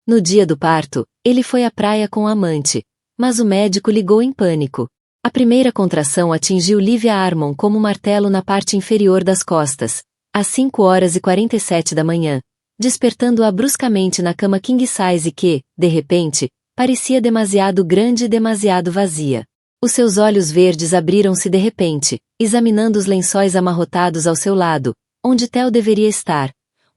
No dia do parto, ele foi à praia com o amante, mas o médico ligou em pânico. A primeira contração atingiu Lívia Harmon como um martelo na parte inferior das costas, às 5h47 da manhã, despertando-a bruscamente na cama king size que, de repente, parecia demasiado grande e demasiado vazia. Os seus olhos verdes abriram-se de repente, examinando os lençóis amarrotados ao seu lado, onde Theo deveria estar,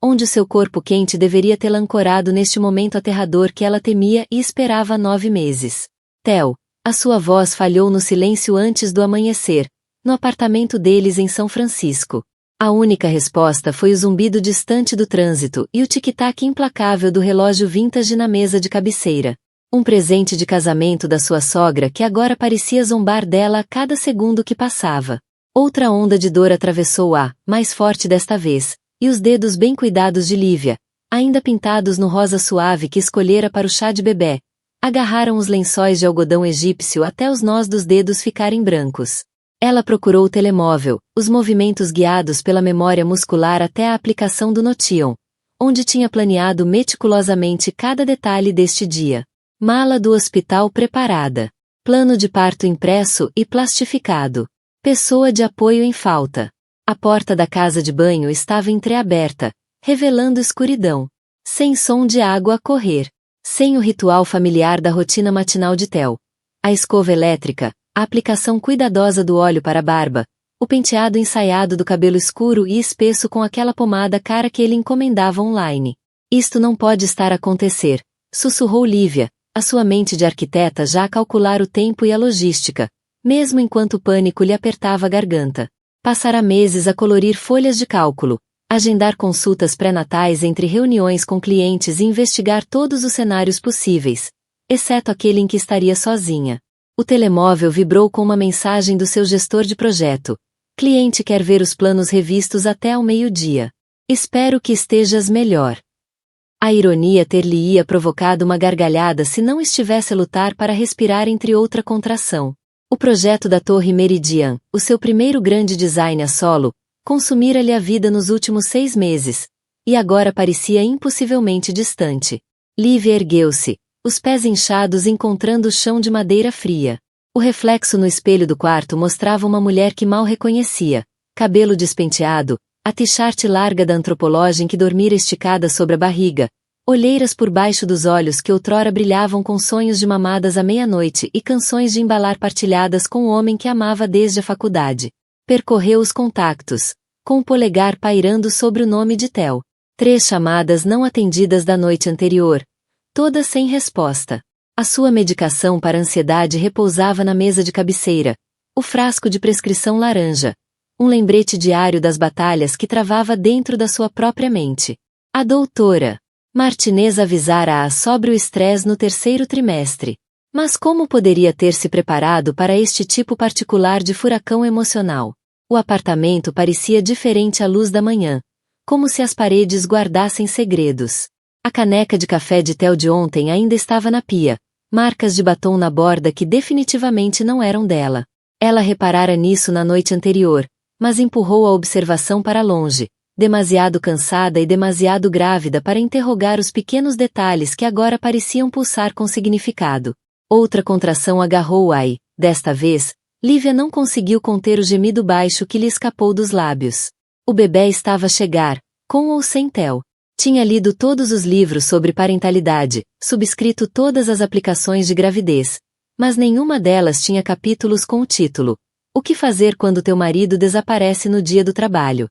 onde o seu corpo quente deveria tê-la ancorado neste momento aterrador que ela temia e esperava há 9 meses. Theo, a sua voz falhou no silêncio antes do amanhecer, no apartamento deles em São Francisco. A única resposta foi o zumbido distante do trânsito e o tic-tac implacável do relógio vintage na mesa de cabeceira. Um presente de casamento da sua sogra que agora parecia zombar dela a cada segundo que passava. Outra onda de dor atravessou-a, mais forte desta vez, e os dedos bem cuidados de Lívia, ainda pintados no rosa suave que escolhera para o chá de bebê, agarraram os lençóis de algodão egípcio até os nós dos dedos ficarem brancos. Ela procurou o telemóvel, os movimentos guiados pela memória muscular até a aplicação do Notion, onde tinha planeado meticulosamente cada detalhe deste dia. Mala do hospital preparada. Plano de parto impresso e plastificado. Pessoa de apoio em falta. A porta da casa de banho estava entreaberta, revelando escuridão. Sem som de água a correr. Sem o ritual familiar da rotina matinal de Theo. A escova elétrica, a aplicação cuidadosa do óleo para a barba, o penteado ensaiado do cabelo escuro e espesso com aquela pomada cara que ele encomendava online. Isto não pode estar a acontecer, sussurrou Lívia, a sua mente de arquiteta já a calcular o tempo e a logística, mesmo enquanto o pânico lhe apertava a garganta. Passará meses a colorir folhas de cálculo, agendar consultas pré-natais entre reuniões com clientes e investigar todos os cenários possíveis, exceto aquele em que estaria sozinha. O telemóvel vibrou com uma mensagem do seu gestor de projeto. Cliente quer ver os planos revistos até ao meio-dia. Espero que estejas melhor. A ironia ter-lhe-ia provocado uma gargalhada se não estivesse a lutar para respirar entre outra contração. O projeto da Torre Meridian, o seu primeiro grande design a solo, consumira-lhe a vida nos últimos 6 meses, e agora parecia impossivelmente distante. Lívia ergueu-se, os pés inchados encontrando o chão de madeira fria. O reflexo no espelho do quarto mostrava uma mulher que mal reconhecia, cabelo despenteado, a t-shirt larga da antropologem que dormira esticada sobre a barriga, olheiras por baixo dos olhos que outrora brilhavam com sonhos de mamadas à meia-noite e canções de embalar partilhadas com o homem que amava desde a faculdade. Percorreu os contactos, com o polegar pairando sobre o nome de Theo. 3 chamadas não atendidas da noite anterior, todas sem resposta. A sua medicação para ansiedade repousava na mesa de cabeceira, o frasco de prescrição laranja, um lembrete diário das batalhas que travava dentro da sua própria mente. A doutora Martinez avisara-a sobre o estresse no 3º trimestre. Mas como poderia ter se preparado para este tipo particular de furacão emocional? O apartamento parecia diferente à luz da manhã, como se as paredes guardassem segredos. A caneca de café de Theo de ontem ainda estava na pia, marcas de batom na borda que definitivamente não eram dela. Ela reparara nisso na noite anterior, mas empurrou a observação para longe, demasiado cansada e demasiado grávida para interrogar os pequenos detalhes que agora pareciam pulsar com significado. Outra contração agarrou-a e, desta vez, Lívia não conseguiu conter o gemido baixo que lhe escapou dos lábios. O bebê estava a chegar, com ou sem Theo. Tinha lido todos os livros sobre parentalidade, subscrito todas as aplicações de gravidez, mas nenhuma delas tinha capítulos com o título: O que fazer quando teu marido desaparece no dia do trabalho?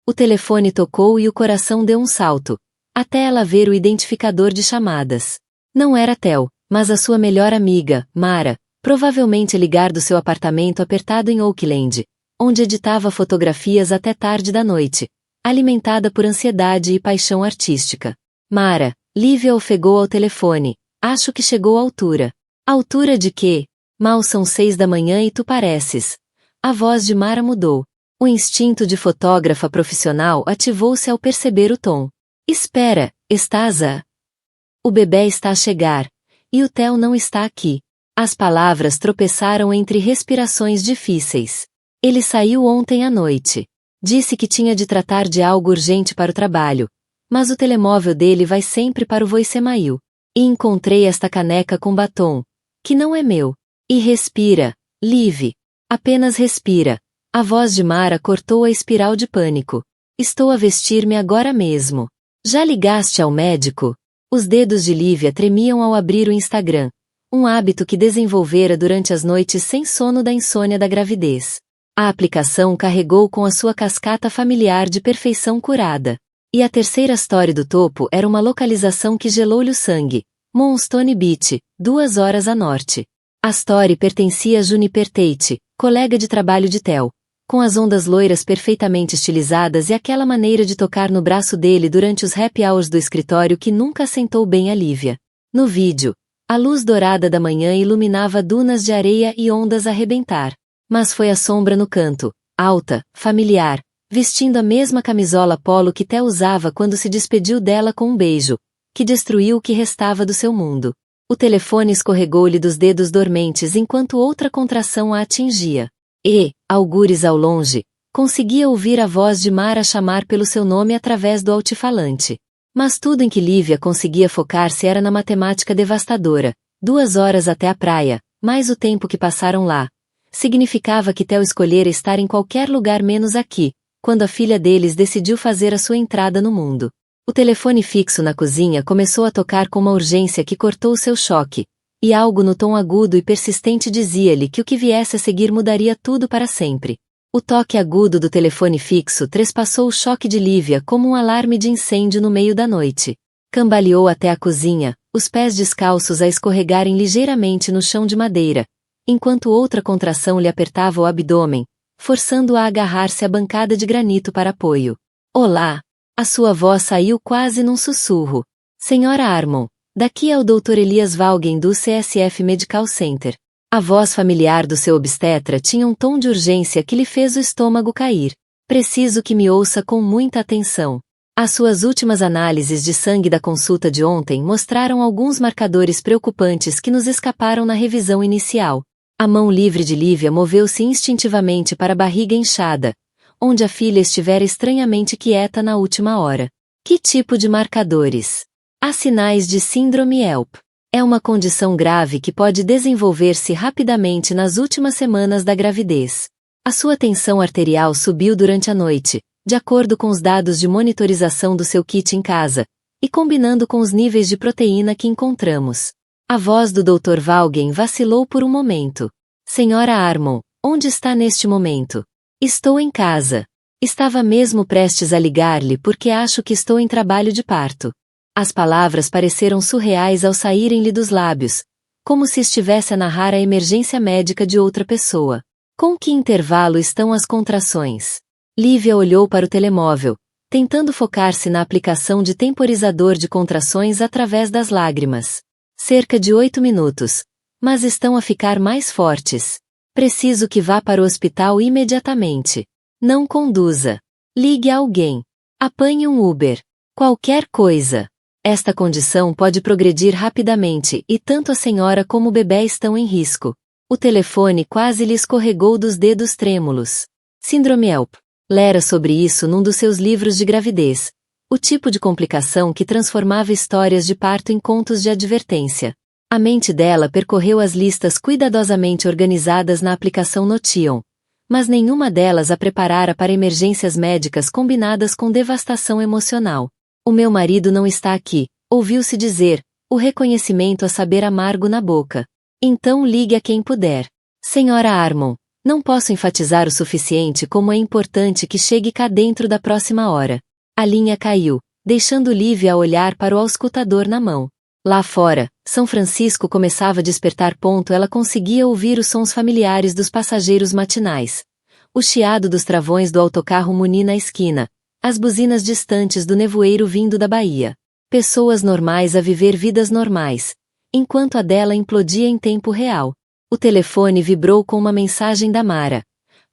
O telefone tocou e o coração deu um salto, até ela ver o identificador de chamadas. Não era Theo, mas a sua melhor amiga, Mara, provavelmente a ligar do seu apartamento apertado em Oakland, onde editava fotografias até tarde da noite, alimentada por ansiedade e paixão artística. Mara, Lívia ofegou ao telefone. Acho que chegou à altura. A altura de quê? Mal são 6 da manhã e tu pareces. A voz de Mara mudou. O instinto de fotógrafa profissional ativou-se ao perceber o tom. Espera, estás a... O bebê está a chegar. E o Theo não está aqui. As palavras tropeçaram entre respirações difíceis. Ele saiu ontem à noite. Disse que tinha de tratar de algo urgente para o trabalho. Mas o telemóvel dele vai sempre para o voicemail. E encontrei esta caneca com batom, que não é meu. E respira, Liv. Apenas respira. A voz de Mara cortou a espiral de pânico. Estou a vestir-me agora mesmo. Já ligaste ao médico? Os dedos de Lívia tremiam ao abrir o Instagram. Um hábito que desenvolvera durante as noites sem sono da insônia da gravidez. A aplicação carregou com a sua cascata familiar de perfeição curada. E a terceira story do topo era uma localização que gelou-lhe o sangue. Moonstone Beach, 2 horas a norte. A story pertencia a Juniper Tate, colega de trabalho de Theo, com as ondas loiras perfeitamente estilizadas e aquela maneira de tocar no braço dele durante os happy hours do escritório que nunca assentou bem a Lívia. No vídeo, a luz dourada da manhã iluminava dunas de areia e ondas a arrebentar. Mas foi a sombra no canto, alta, familiar, vestindo a mesma camisola polo que Theo usava quando se despediu dela com um beijo, que destruiu o que restava do seu mundo. O telefone escorregou-lhe dos dedos dormentes enquanto outra contração a atingia. E, algures ao longe, conseguia ouvir a voz de Mara chamar pelo seu nome através do altifalante. Mas tudo em que Lívia conseguia focar-se era na matemática devastadora. 2 horas até a praia, mais o tempo que passaram lá. Significava que Theo escolhera estar em qualquer lugar menos aqui, quando a filha deles decidiu fazer a sua entrada no mundo. O telefone fixo na cozinha começou a tocar com uma urgência que cortou seu choque, e algo no tom agudo e persistente dizia-lhe que o que viesse a seguir mudaria tudo para sempre. O toque agudo do telefone fixo trespassou o choque de Lívia como um alarme de incêndio no meio da noite. Cambaleou até a cozinha, os pés descalços a escorregarem ligeiramente no chão de madeira, enquanto outra contração lhe apertava o abdômen, forçando-a a agarrar-se à bancada de granito para apoio. Olá! A sua voz saiu quase num sussurro. Senhora Armon, daqui é o Dr. Elias Valgen do CSF Medical Center. A voz familiar do seu obstetra tinha um tom de urgência que lhe fez o estômago cair. Preciso que me ouça com muita atenção. As suas últimas análises de sangue da consulta de ontem mostraram alguns marcadores preocupantes que nos escaparam na revisão inicial. A mão livre de Lívia moveu-se instintivamente para a barriga inchada, onde a filha estivera estranhamente quieta na última hora. Que tipo de marcadores? Há sinais de síndrome HELP. É uma condição grave que pode desenvolver-se rapidamente nas últimas semanas da gravidez. A sua tensão arterial subiu durante a noite, de acordo com os dados de monitorização do seu kit em casa, e combinando com os níveis de proteína que encontramos. A voz do Dr. Valgen vacilou por um momento. Senhora Armon, onde está neste momento? Estou em casa. Estava mesmo prestes a ligar-lhe porque acho que estou em trabalho de parto. As palavras pareceram surreais ao saírem-lhe dos lábios, como se estivesse a narrar a emergência médica de outra pessoa. Com que intervalo estão as contrações? Lívia olhou para o telemóvel, tentando focar-se na aplicação de temporizador de contrações através das lágrimas. Cerca de 8 minutos. Mas estão a ficar mais fortes. Preciso que vá para o hospital imediatamente. Não conduza. Ligue a alguém. Apanhe um Uber. Qualquer coisa. Esta condição pode progredir rapidamente e tanto a senhora como o bebê estão em risco. O telefone quase lhe escorregou dos dedos trêmulos. Síndrome HELP. Lera sobre isso num dos seus livros de gravidez. O tipo de complicação que transformava histórias de parto em contos de advertência. A mente dela percorreu as listas cuidadosamente organizadas na aplicação Notion, mas nenhuma delas a preparara para emergências médicas combinadas com devastação emocional. O meu marido não está aqui, ouviu-se dizer, o reconhecimento a saber amargo na boca. Então ligue a quem puder. Senhora Armon, não posso enfatizar o suficiente como é importante que chegue cá dentro da próxima hora. A linha caiu, deixando Lívia a olhar para o auscultador na mão. Lá fora, São Francisco começava a despertar. Ela conseguia ouvir os sons familiares dos passageiros matinais. O chiado dos travões do autocarro Muni na esquina. As buzinas distantes do nevoeiro vindo da Bahia. Pessoas normais a viver vidas normais. Enquanto a dela implodia em tempo real. O telefone vibrou com uma mensagem da Mara.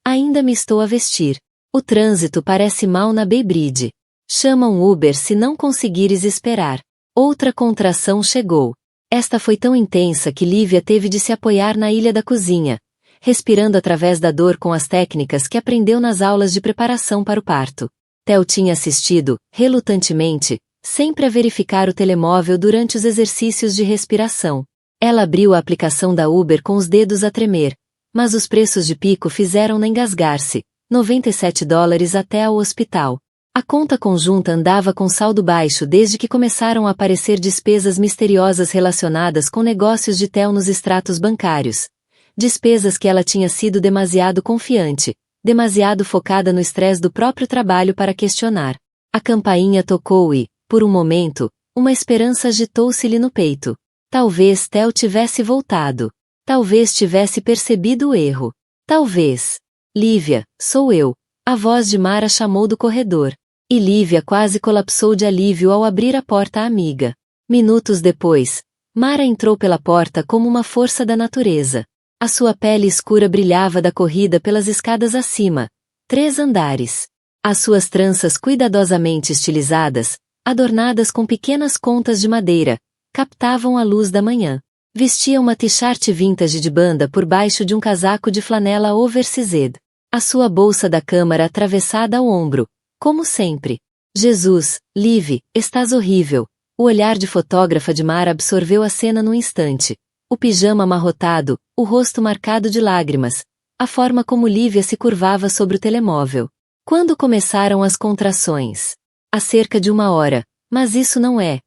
Ainda me estou a vestir. O trânsito parece mal na Bay Bridge. Chama um Uber se não conseguires esperar. Outra contração chegou. Esta foi tão intensa que Lívia teve de se apoiar na ilha da cozinha, respirando através da dor com as técnicas que aprendeu nas aulas de preparação para o parto. Theo tinha assistido, relutantemente, sempre a verificar o telemóvel durante os exercícios de respiração. Ela abriu a aplicação da Uber com os dedos a tremer, mas os preços de pico fizeram-na engasgar-se, $97 até ao hospital. A conta conjunta andava com saldo baixo desde que começaram a aparecer despesas misteriosas relacionadas com negócios de Theo nos extratos bancários. Despesas que ela tinha sido demasiado confiante, demasiado focada no estresse do próprio trabalho para questionar. A campainha tocou e, por um momento, uma esperança agitou-se-lhe no peito. Talvez Theo tivesse voltado. Talvez tivesse percebido o erro. Talvez. Lívia, sou eu. A voz de Mara chamou do corredor. E Lívia quase colapsou de alívio ao abrir a porta à amiga. Minutos depois, Mara entrou pela porta como uma força da natureza. A sua pele escura brilhava da corrida pelas escadas acima, 3 andares. As suas tranças cuidadosamente estilizadas, adornadas com pequenas contas de madeira, captavam a luz da manhã. Vestia uma t-shirt vintage de banda por baixo de um casaco de flanela oversized. A sua bolsa da câmara atravessada ao ombro, como sempre. Jesus, Liv, estás horrível. O olhar de fotógrafa de Mara absorveu a cena num instante. O pijama amarrotado, o rosto marcado de lágrimas, a forma como Lívia se curvava sobre o telemóvel. Quando começaram as contrações? Há cerca de 1 hora, mas isso não é.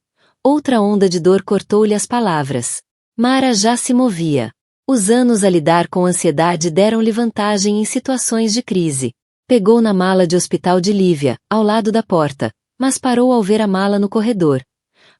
Outra onda de dor cortou-lhe as palavras. Mara já se movia. Os anos a lidar com ansiedade deram-lhe vantagem em situações de crise. Pegou na mala de hospital de Lívia, ao lado da porta, mas parou ao ver a mala no corredor.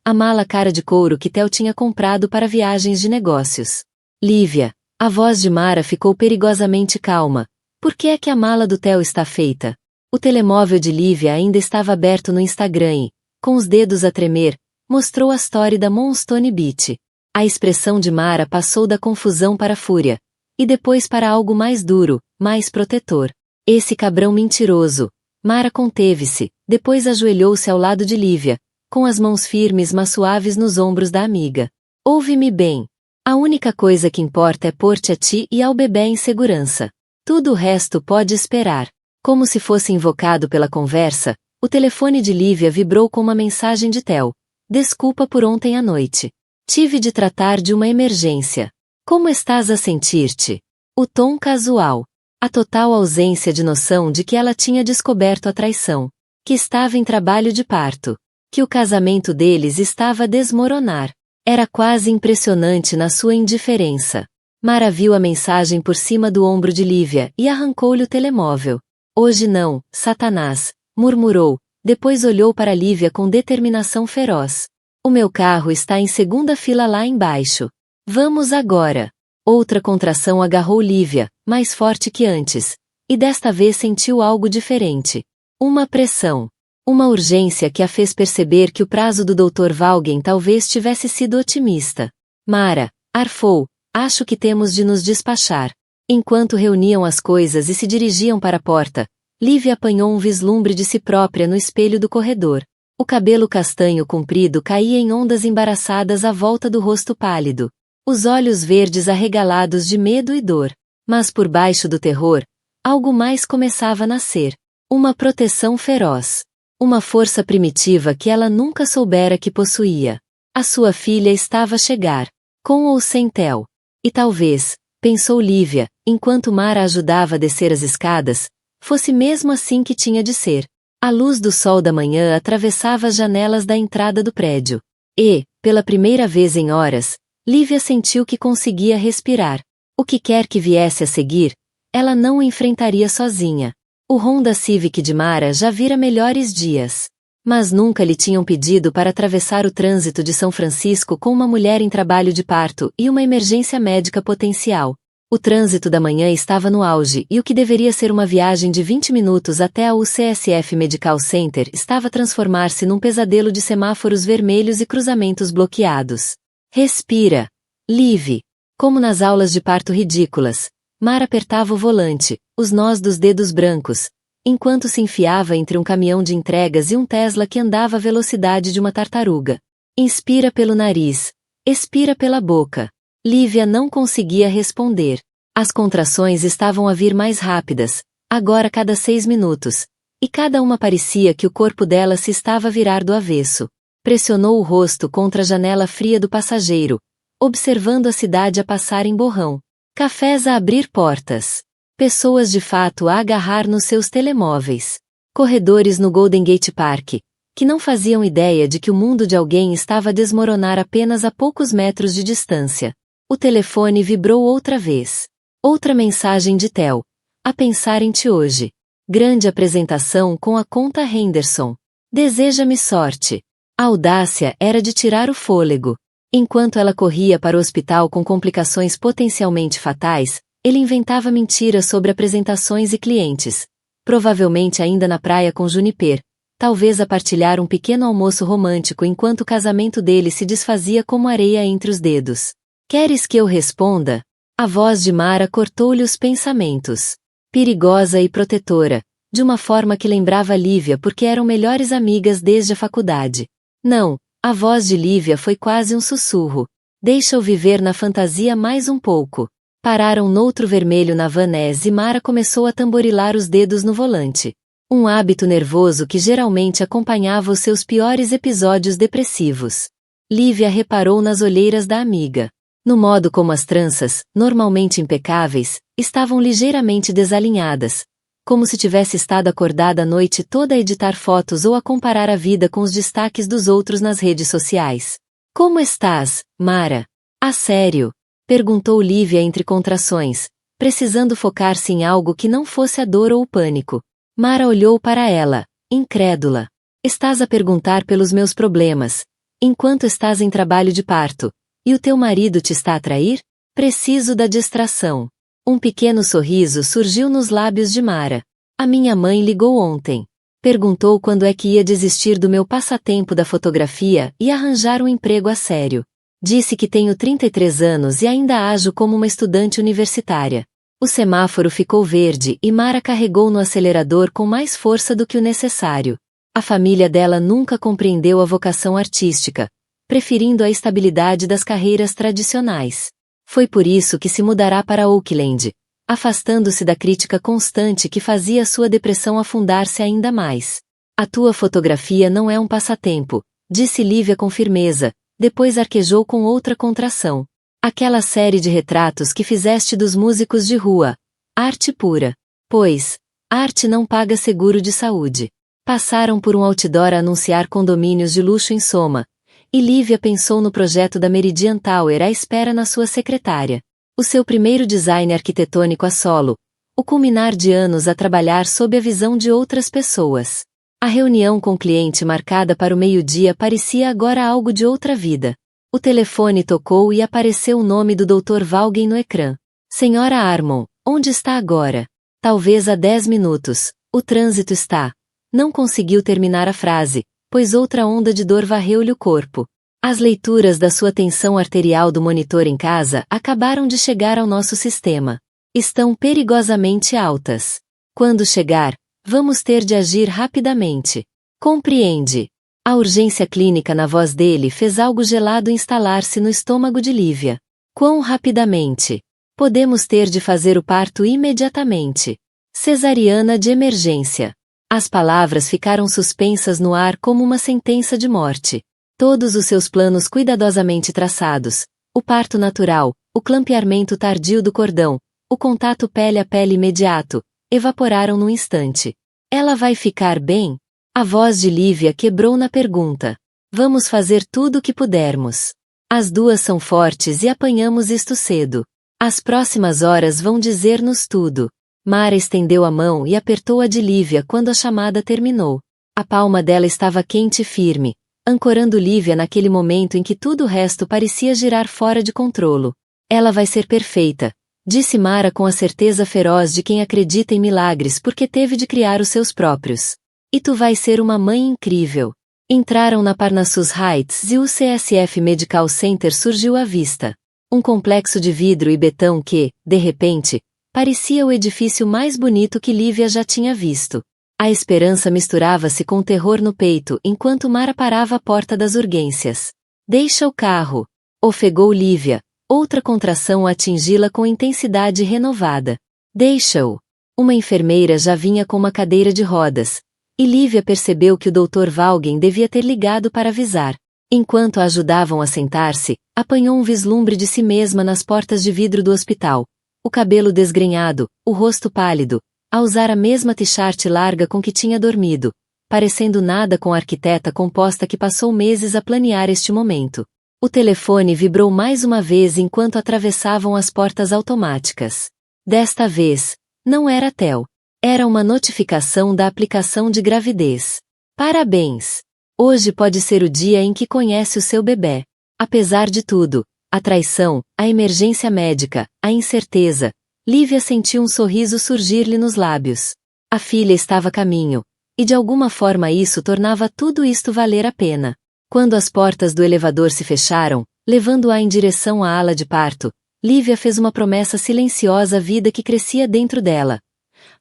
A mala cara de couro que Theo tinha comprado para viagens de negócios. Lívia, a voz de Mara ficou perigosamente calma. Por que é que a mala do Theo está feita? O telemóvel de Lívia ainda estava aberto no Instagram e, com os dedos a tremer, mostrou a story da Moonstone Beach. A expressão de Mara passou da confusão para a fúria, e depois para algo mais duro, mais protetor. Esse cabrão mentiroso. Mara conteve-se, depois ajoelhou-se ao lado de Lívia, com as mãos firmes mas suaves nos ombros da amiga. Ouve-me bem. A única coisa que importa é pôr-te a ti e ao bebê em segurança. Tudo o resto pode esperar. Como se fosse invocado pela conversa, o telefone de Lívia vibrou com uma mensagem de Theo. Desculpa por ontem à noite. Tive de tratar de uma emergência. Como estás a sentir-te? O tom casual. A total ausência de noção de que ela tinha descoberto a traição. Que estava em trabalho de parto. Que o casamento deles estava a desmoronar. Era quase impressionante na sua indiferença. Mara viu a mensagem por cima do ombro de Lívia e arrancou-lhe o telemóvel. Hoje não, Satanás, murmurou, depois olhou para Lívia com determinação feroz. O meu carro está em segunda fila lá embaixo. Vamos agora. Outra contração agarrou Lívia, mais forte que antes, e desta vez sentiu algo diferente. Uma pressão. Uma urgência que a fez perceber que o prazo do Dr. Valgen talvez tivesse sido otimista. Mara, arfou, acho que temos de nos despachar. Enquanto reuniam as coisas e se dirigiam para a porta, Lívia apanhou um vislumbre de si própria no espelho do corredor. O cabelo castanho comprido caía em ondas embaraçadas à volta do rosto pálido. Os olhos verdes arregalados de medo e dor. Mas por baixo do terror, algo mais começava a nascer. Uma proteção feroz. Uma força primitiva que ela nunca soubera que possuía. A sua filha estava a chegar. Com ou sem Theo. E talvez, pensou Lívia, enquanto Mara ajudava a descer as escadas, fosse mesmo assim que tinha de ser. A luz do sol da manhã atravessava as janelas da entrada do prédio. E, pela primeira vez em horas, Lívia sentiu que conseguia respirar. O que quer que viesse a seguir, ela não o enfrentaria sozinha. O Honda Civic de Mara já vira melhores dias. Mas nunca lhe tinham pedido para atravessar o trânsito de São Francisco com uma mulher em trabalho de parto e uma emergência médica potencial. O trânsito da manhã estava no auge e o que deveria ser uma viagem de 20 minutos até a UCSF Medical Center estava a transformar-se num pesadelo de semáforos vermelhos e cruzamentos bloqueados. Respira. Liv. Como nas aulas de parto ridículas, Mara apertava o volante, os nós dos dedos brancos, enquanto se enfiava entre um caminhão de entregas e um Tesla que andava à velocidade de uma tartaruga. Inspira pelo nariz. Expira pela boca. Lívia não conseguia responder. As contrações estavam a vir mais rápidas, agora a cada 6 minutos, e cada uma parecia que o corpo dela se estava a virar do avesso. Pressionou o rosto contra a janela fria do passageiro, observando a cidade a passar em borrão. Cafés a abrir portas. Pessoas de fato a agarrar nos seus telemóveis. Corredores no Golden Gate Park, que não faziam ideia de que o mundo de alguém estava a desmoronar apenas a poucos metros de distância. O telefone vibrou outra vez. Outra mensagem de Theo. A pensar em ti hoje. Grande apresentação com a conta Henderson. Deseja-me sorte. A audácia era de tirar o fôlego. Enquanto ela corria para o hospital com complicações potencialmente fatais, ele inventava mentiras sobre apresentações e clientes. Provavelmente ainda na praia com Juniper, talvez a partilhar um pequeno almoço romântico enquanto o casamento dele se desfazia como areia entre os dedos. Queres que eu responda? A voz de Mara cortou-lhe os pensamentos. Perigosa e protetora, de uma forma que lembrava Lívia porque eram melhores amigas desde a faculdade. Não, a voz de Lívia foi quase um sussurro. Deixa-o viver na fantasia mais um pouco. Pararam noutro vermelho na Vanessa e Mara começou a tamborilar os dedos no volante. Um hábito nervoso que geralmente acompanhava os seus piores episódios depressivos. Lívia reparou nas olheiras da amiga. No modo como as tranças, normalmente impecáveis, estavam ligeiramente desalinhadas, como se tivesse estado acordada a noite toda a editar fotos ou a comparar a vida com os destaques dos outros nas redes sociais. Como estás, Mara? A sério? Perguntou Lívia entre contrações, precisando focar-se em algo que não fosse a dor ou o pânico. Mara olhou para ela, incrédula. Estás a perguntar pelos meus problemas, enquanto estás em trabalho de parto, e o teu marido te está a trair? Preciso da distração. Um pequeno sorriso surgiu nos lábios de Mara. A minha mãe ligou ontem. Perguntou quando é que ia desistir do meu passatempo da fotografia e arranjar um emprego a sério. Disse que tenho 33 anos e ainda ajo como uma estudante universitária. O semáforo ficou verde e Mara carregou no acelerador com mais força do que o necessário. A família dela nunca compreendeu a vocação artística, preferindo a estabilidade das carreiras tradicionais. Foi por isso que se mudará para Oakland, afastando-se da crítica constante que fazia sua depressão afundar-se ainda mais. A tua fotografia não é um passatempo, disse Lívia com firmeza, depois arquejou com outra contração. Aquela série de retratos que fizeste dos músicos de rua. Arte pura. Pois, arte não paga seguro de saúde. Passaram por um outdoor a anunciar condomínios de luxo em Soma, e Lívia pensou no projeto da Meridian Tower à espera na sua secretária. O seu primeiro design arquitetônico a solo, o culminar de anos a trabalhar sob a visão de outras pessoas. A reunião com o cliente marcada para o meio-dia parecia agora algo de outra vida. O telefone tocou e apareceu o nome do Dr. Vaughan no ecrã. Senhora Armon, onde está agora? Talvez há 10 minutos. O trânsito está. Não conseguiu terminar a frase, pois outra onda de dor varreu-lhe o corpo. As leituras da sua tensão arterial do monitor em casa acabaram de chegar ao nosso sistema. Estão perigosamente altas. Quando chegar, vamos ter de agir rapidamente. Compreende? A urgência clínica na voz dele fez algo gelado instalar-se no estômago de Lívia. Quão rapidamente? Podemos ter de fazer o parto imediatamente. Cesariana de emergência. As palavras ficaram suspensas no ar como uma sentença de morte. Todos os seus planos cuidadosamente traçados, o parto natural, o clampeamento tardio do cordão, o contato pele a pele imediato, evaporaram num instante. Ela vai ficar bem? A voz de Lívia quebrou na pergunta. Vamos fazer tudo o que pudermos. As duas são fortes e apanhamos isto cedo. As próximas horas vão dizer-nos tudo. Mara estendeu a mão e apertou a de Lívia quando a chamada terminou. A palma dela estava quente e firme, ancorando Lívia naquele momento em que tudo o resto parecia girar fora de controlo. Ela vai ser perfeita, disse Mara com a certeza feroz de quem acredita em milagres porque teve de criar os seus próprios. E tu vais ser uma mãe incrível. Entraram na Parnassus Heights e o CSF Medical Center surgiu à vista. Um complexo de vidro e betão que, de repente, parecia o edifício mais bonito que Lívia já tinha visto. A esperança misturava-se com o terror no peito enquanto Mara parava à porta das urgências. Deixa o carro, ofegou Lívia, outra contração a atingi-la com intensidade renovada. Deixa-o. Uma enfermeira já vinha com uma cadeira de rodas, E Lívia percebeu que o Dr. Valgen devia ter ligado para avisar. Enquanto a ajudavam a sentar-se, apanhou um vislumbre de si mesma nas portas de vidro do hospital. O cabelo desgrenhado, o rosto pálido, a usar a mesma t-shirt larga com que tinha dormido, parecendo nada com a arquiteta composta que passou meses a planear este momento. O telefone vibrou mais uma vez enquanto atravessavam as portas automáticas. Desta vez, não era Tel. Era uma notificação da aplicação de gravidez. Parabéns! Hoje pode ser o dia em que conhece o seu bebê. Apesar de tudo, a traição, a emergência médica, a incerteza, Lívia sentiu um sorriso surgir-lhe nos lábios. A filha estava a caminho, e de alguma forma isso tornava tudo isto valer a pena. Quando as portas do elevador se fecharam, levando-a em direção à ala de parto, Lívia fez uma promessa silenciosa à vida que crescia dentro dela.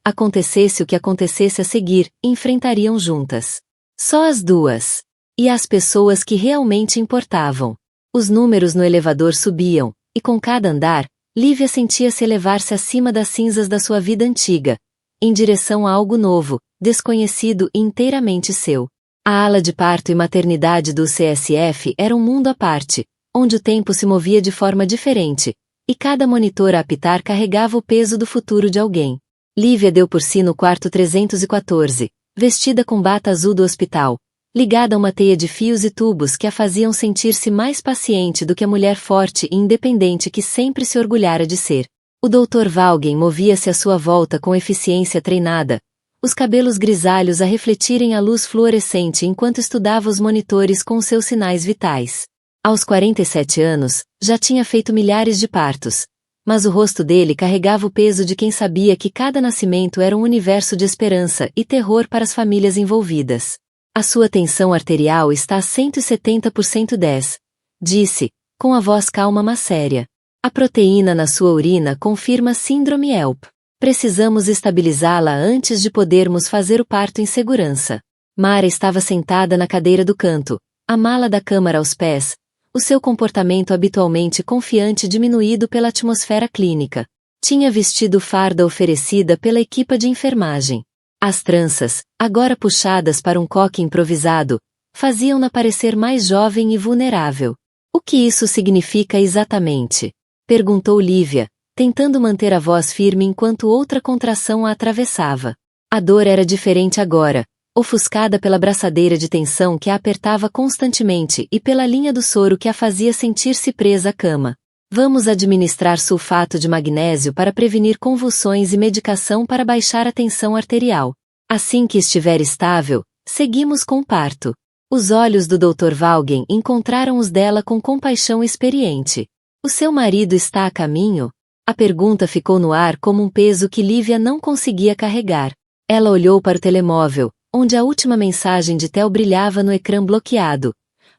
Acontecesse o que acontecesse a seguir, enfrentariam juntas. Só as duas. E as pessoas que realmente importavam. Os números no elevador subiam, e com cada andar, Lívia sentia-se elevar-se acima das cinzas da sua vida antiga, em direção a algo novo, desconhecido e inteiramente seu. A ala de parto e maternidade do CSF era um mundo à parte, onde o tempo se movia de forma diferente, e cada monitor a apitar carregava o peso do futuro de alguém. Lívia deu por si no quarto 314, vestida com bata azul do hospital, ligada a uma teia de fios e tubos que a faziam sentir-se mais paciente do que a mulher forte e independente que sempre se orgulhara de ser. O Dr. Valgen movia-se à sua volta com eficiência treinada, os cabelos grisalhos a refletirem a luz fluorescente enquanto estudava os monitores com seus sinais vitais. Aos 47 anos, já tinha feito milhares de partos, mas o rosto dele carregava o peso de quem sabia que cada nascimento era um universo de esperança e terror para as famílias envolvidas. A sua tensão arterial está a 170 por 110, disse, com a voz calma mas séria. A proteína na sua urina confirma síndrome HELP. Precisamos estabilizá-la antes de podermos fazer o parto em segurança. Mara estava sentada na cadeira do canto, a mala da câmara aos pés, o seu comportamento habitualmente confiante diminuído pela atmosfera clínica. Tinha vestido farda oferecida pela equipa de enfermagem. As tranças, agora puxadas para um coque improvisado, faziam-na parecer mais jovem e vulnerável. O que isso significa exatamente? Perguntou Lívia, tentando manter a voz firme enquanto outra contração a atravessava. A dor era diferente agora, ofuscada pela braçadeira de tensão que a apertava constantemente e pela linha do soro que a fazia sentir-se presa à cama. Vamos administrar sulfato de magnésio para prevenir convulsões e medicação para baixar a tensão arterial. Assim que estiver estável, seguimos com o parto. Os olhos do Dr. Valgen encontraram os dela com compaixão experiente. O seu marido está a caminho? A pergunta ficou no ar como um peso que Lívia não conseguia carregar. Ela olhou para o telemóvel, onde a última mensagem de Theo brilhava no ecrã bloqueado.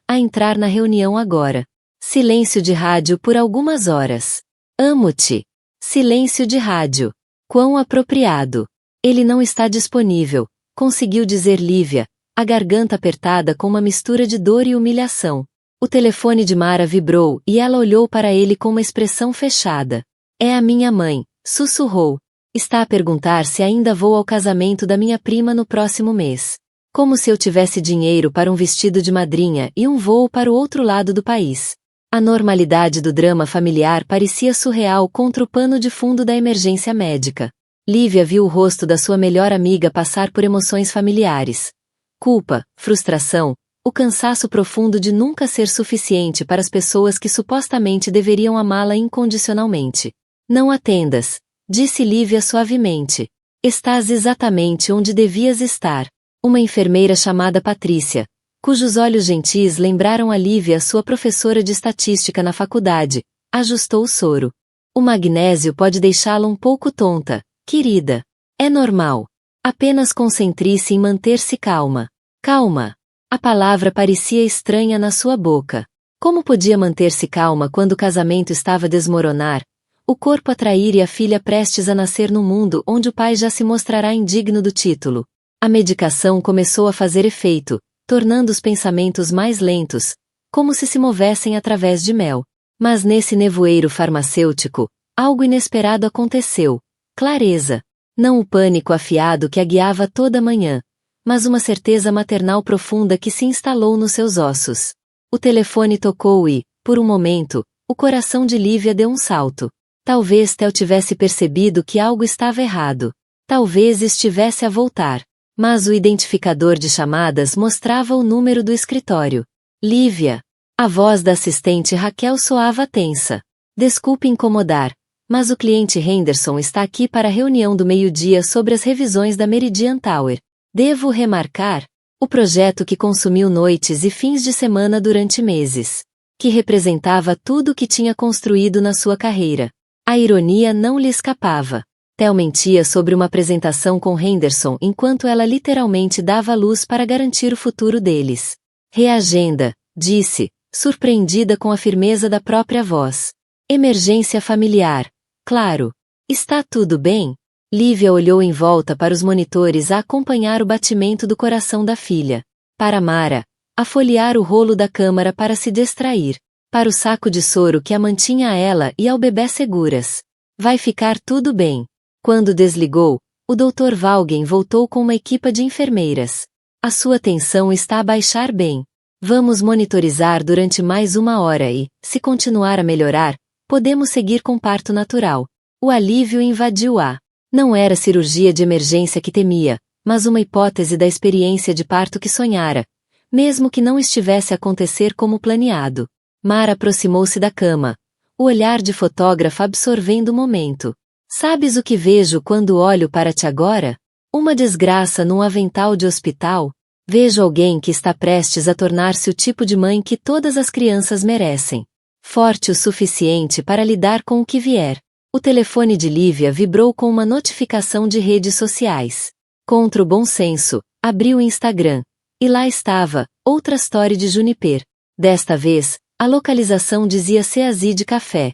A entrar na reunião agora. Silêncio de rádio por algumas horas. Amo-te. Silêncio de rádio. Quão apropriado. Ele não está disponível, conseguiu dizer Lívia, a garganta apertada com uma mistura de dor e humilhação. O telefone de Mara vibrou e ela olhou para ele com uma expressão fechada. É a minha mãe, sussurrou. Está a perguntar se ainda vou ao casamento da minha prima no próximo mês. Como se eu tivesse dinheiro para um vestido de madrinha e um voo para o outro lado do país. A normalidade do drama familiar parecia surreal contra o pano de fundo da emergência médica. Lívia viu o rosto da sua melhor amiga passar por emoções familiares. Culpa, frustração, o cansaço profundo de nunca ser suficiente para as pessoas que supostamente deveriam amá-la incondicionalmente. Não atendas, disse Lívia suavemente. Estás exatamente onde devias estar. Uma enfermeira chamada Patrícia, cujos olhos gentis lembraram a Lívia sua professora de estatística na faculdade, ajustou o soro. O magnésio pode deixá-la um pouco tonta, querida. É normal. Apenas concentre-se em manter-se calma. Calma. A palavra parecia estranha na sua boca. Como podia manter-se calma quando o casamento estava a desmoronar, o corpo a trair e a filha prestes a nascer num mundo onde o pai já se mostrará indigno do título? A medicação começou a fazer efeito, tornando os pensamentos mais lentos, como se movessem através de mel. Mas nesse nevoeiro farmacêutico, algo inesperado aconteceu. Clareza. Não o pânico afiado que a guiava toda manhã, mas uma certeza maternal profunda que se instalou nos seus ossos. O telefone tocou e, por um momento, o coração de Lívia deu um salto. Talvez Theo tivesse percebido que algo estava errado. Talvez estivesse a voltar. Mas o identificador de chamadas mostrava o número do escritório. Lívia. A voz da assistente Raquel soava tensa. Desculpe incomodar, mas o cliente Henderson está aqui para a reunião do meio-dia sobre as revisões da Meridian Tower. Devo remarcar? O projeto que consumiu noites e fins de semana durante meses. Que representava tudo o que tinha construído na sua carreira. A ironia não lhe escapava. Theo mentia sobre uma apresentação com Henderson enquanto ela literalmente dava luz para garantir o futuro deles. Reagenda, disse, surpreendida com a firmeza da própria voz. Emergência familiar. Claro. Está tudo bem? Lívia olhou em volta para os monitores a acompanhar o batimento do coração da filha. Para Mara, a folhear o rolo da câmara para se distrair. Para o saco de soro que a mantinha a ela e ao bebê seguras. Vai ficar tudo bem. Quando desligou, o Dr. Vaughan voltou com uma equipa de enfermeiras. A sua tensão está a baixar bem. Vamos monitorizar durante mais 1 hora e, se continuar a melhorar, podemos seguir com parto natural. O alívio invadiu-a. Não era cirurgia de emergência que temia, mas uma hipótese da experiência de parto que sonhara, mesmo que não estivesse a acontecer como planeado. Mara aproximou-se da cama, o olhar de fotógrafa absorvendo o momento. Sabes o que vejo quando olho para ti agora? Uma desgraça num avental de hospital. Vejo alguém que está prestes a tornar-se o tipo de mãe que todas as crianças merecem. Forte o suficiente para lidar com o que vier. O telefone de Lívia vibrou com uma notificação de redes sociais. Contra o bom senso, abriu o Instagram. E lá estava, outra story de Juniper. Desta vez, a localização dizia Ceazide Café.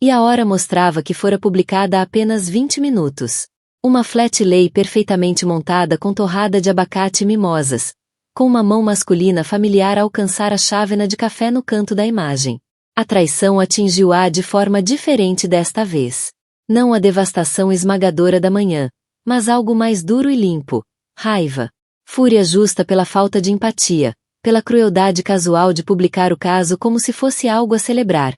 E a hora mostrava que fora publicada há apenas 20 minutos. Uma flat lay perfeitamente montada com torrada de abacate e mimosas, com uma mão masculina familiar a alcançar a chávena de café no canto da imagem. A traição atingiu-a de forma diferente desta vez. Não a devastação esmagadora da manhã, mas algo mais duro e limpo. Raiva. Fúria justa pela falta de empatia, pela crueldade casual de publicar o caso como se fosse algo a celebrar,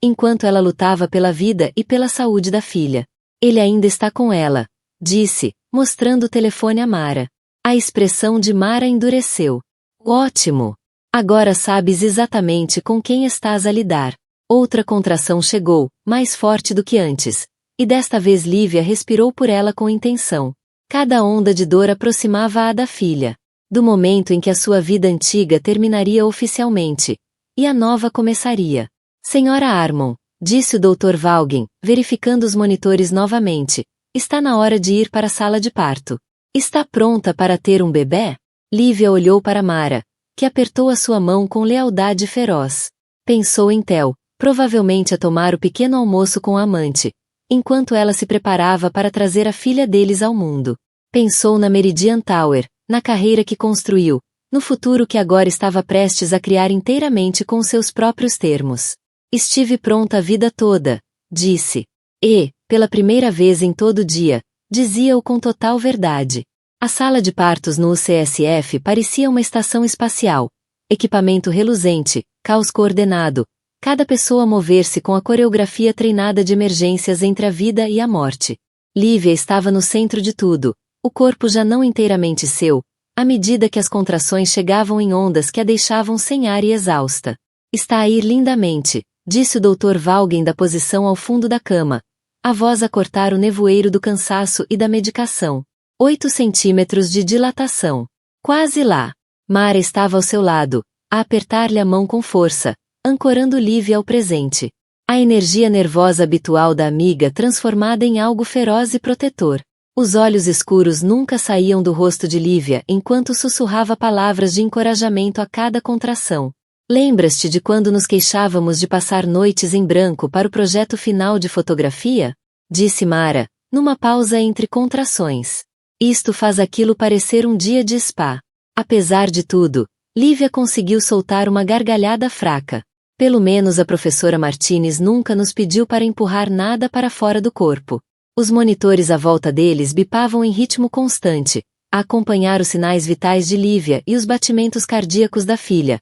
enquanto ela lutava pela vida e pela saúde da filha. Ele ainda está com ela, disse, mostrando o telefone a Mara. A expressão de Mara endureceu. Ótimo! Agora sabes exatamente com quem estás a lidar. Outra contração chegou, mais forte do que antes, e desta vez Lívia respirou por ela com intenção. Cada onda de dor aproximava-a da filha, do momento em que a sua vida antiga terminaria oficialmente, e a nova começaria. Senhora Harmon, disse o Dr. Vaughan, verificando os monitores novamente, está na hora de ir para a sala de parto. Está pronta para ter um bebê? Lívia olhou para Mara, que apertou a sua mão com lealdade feroz. Pensou em Theo, provavelmente a tomar o pequeno almoço com a amante, enquanto ela se preparava para trazer a filha deles ao mundo. Pensou na Meridian Tower, na carreira que construiu, no futuro que agora estava prestes a criar inteiramente com seus próprios termos. Estive pronta a vida toda, disse. E, pela primeira vez em todo o dia, dizia-o com total verdade. A sala de partos no UCSF parecia uma estação espacial. Equipamento reluzente, caos coordenado, cada pessoa a mover-se com a coreografia treinada de emergências entre a vida e a morte. Lívia estava no centro de tudo, o corpo já não inteiramente seu, à medida que as contrações chegavam em ondas que a deixavam sem ar e exausta. Está a ir lindamente, disse o Dr. Vaughan da posição ao fundo da cama, a voz a cortar o nevoeiro do cansaço e da medicação. 8 centímetros de dilatação. Quase lá. Mara estava ao seu lado, a apertar-lhe a mão com força, ancorando Lívia ao presente. A energia nervosa habitual da amiga transformada em algo feroz e protetor. Os olhos escuros nunca saíam do rosto de Lívia enquanto sussurrava palavras de encorajamento a cada contração. Lembras-te de quando nos queixávamos de passar noites em branco para o projeto final de fotografia? Disse Mara, numa pausa entre contrações. Isto faz aquilo parecer um dia de spa. Apesar de tudo, Lívia conseguiu soltar uma gargalhada fraca. Pelo menos a professora Martinez nunca nos pediu para empurrar nada para fora do corpo. Os monitores à volta deles bipavam em ritmo constante, a acompanhar os sinais vitais de Lívia e os batimentos cardíacos da filha.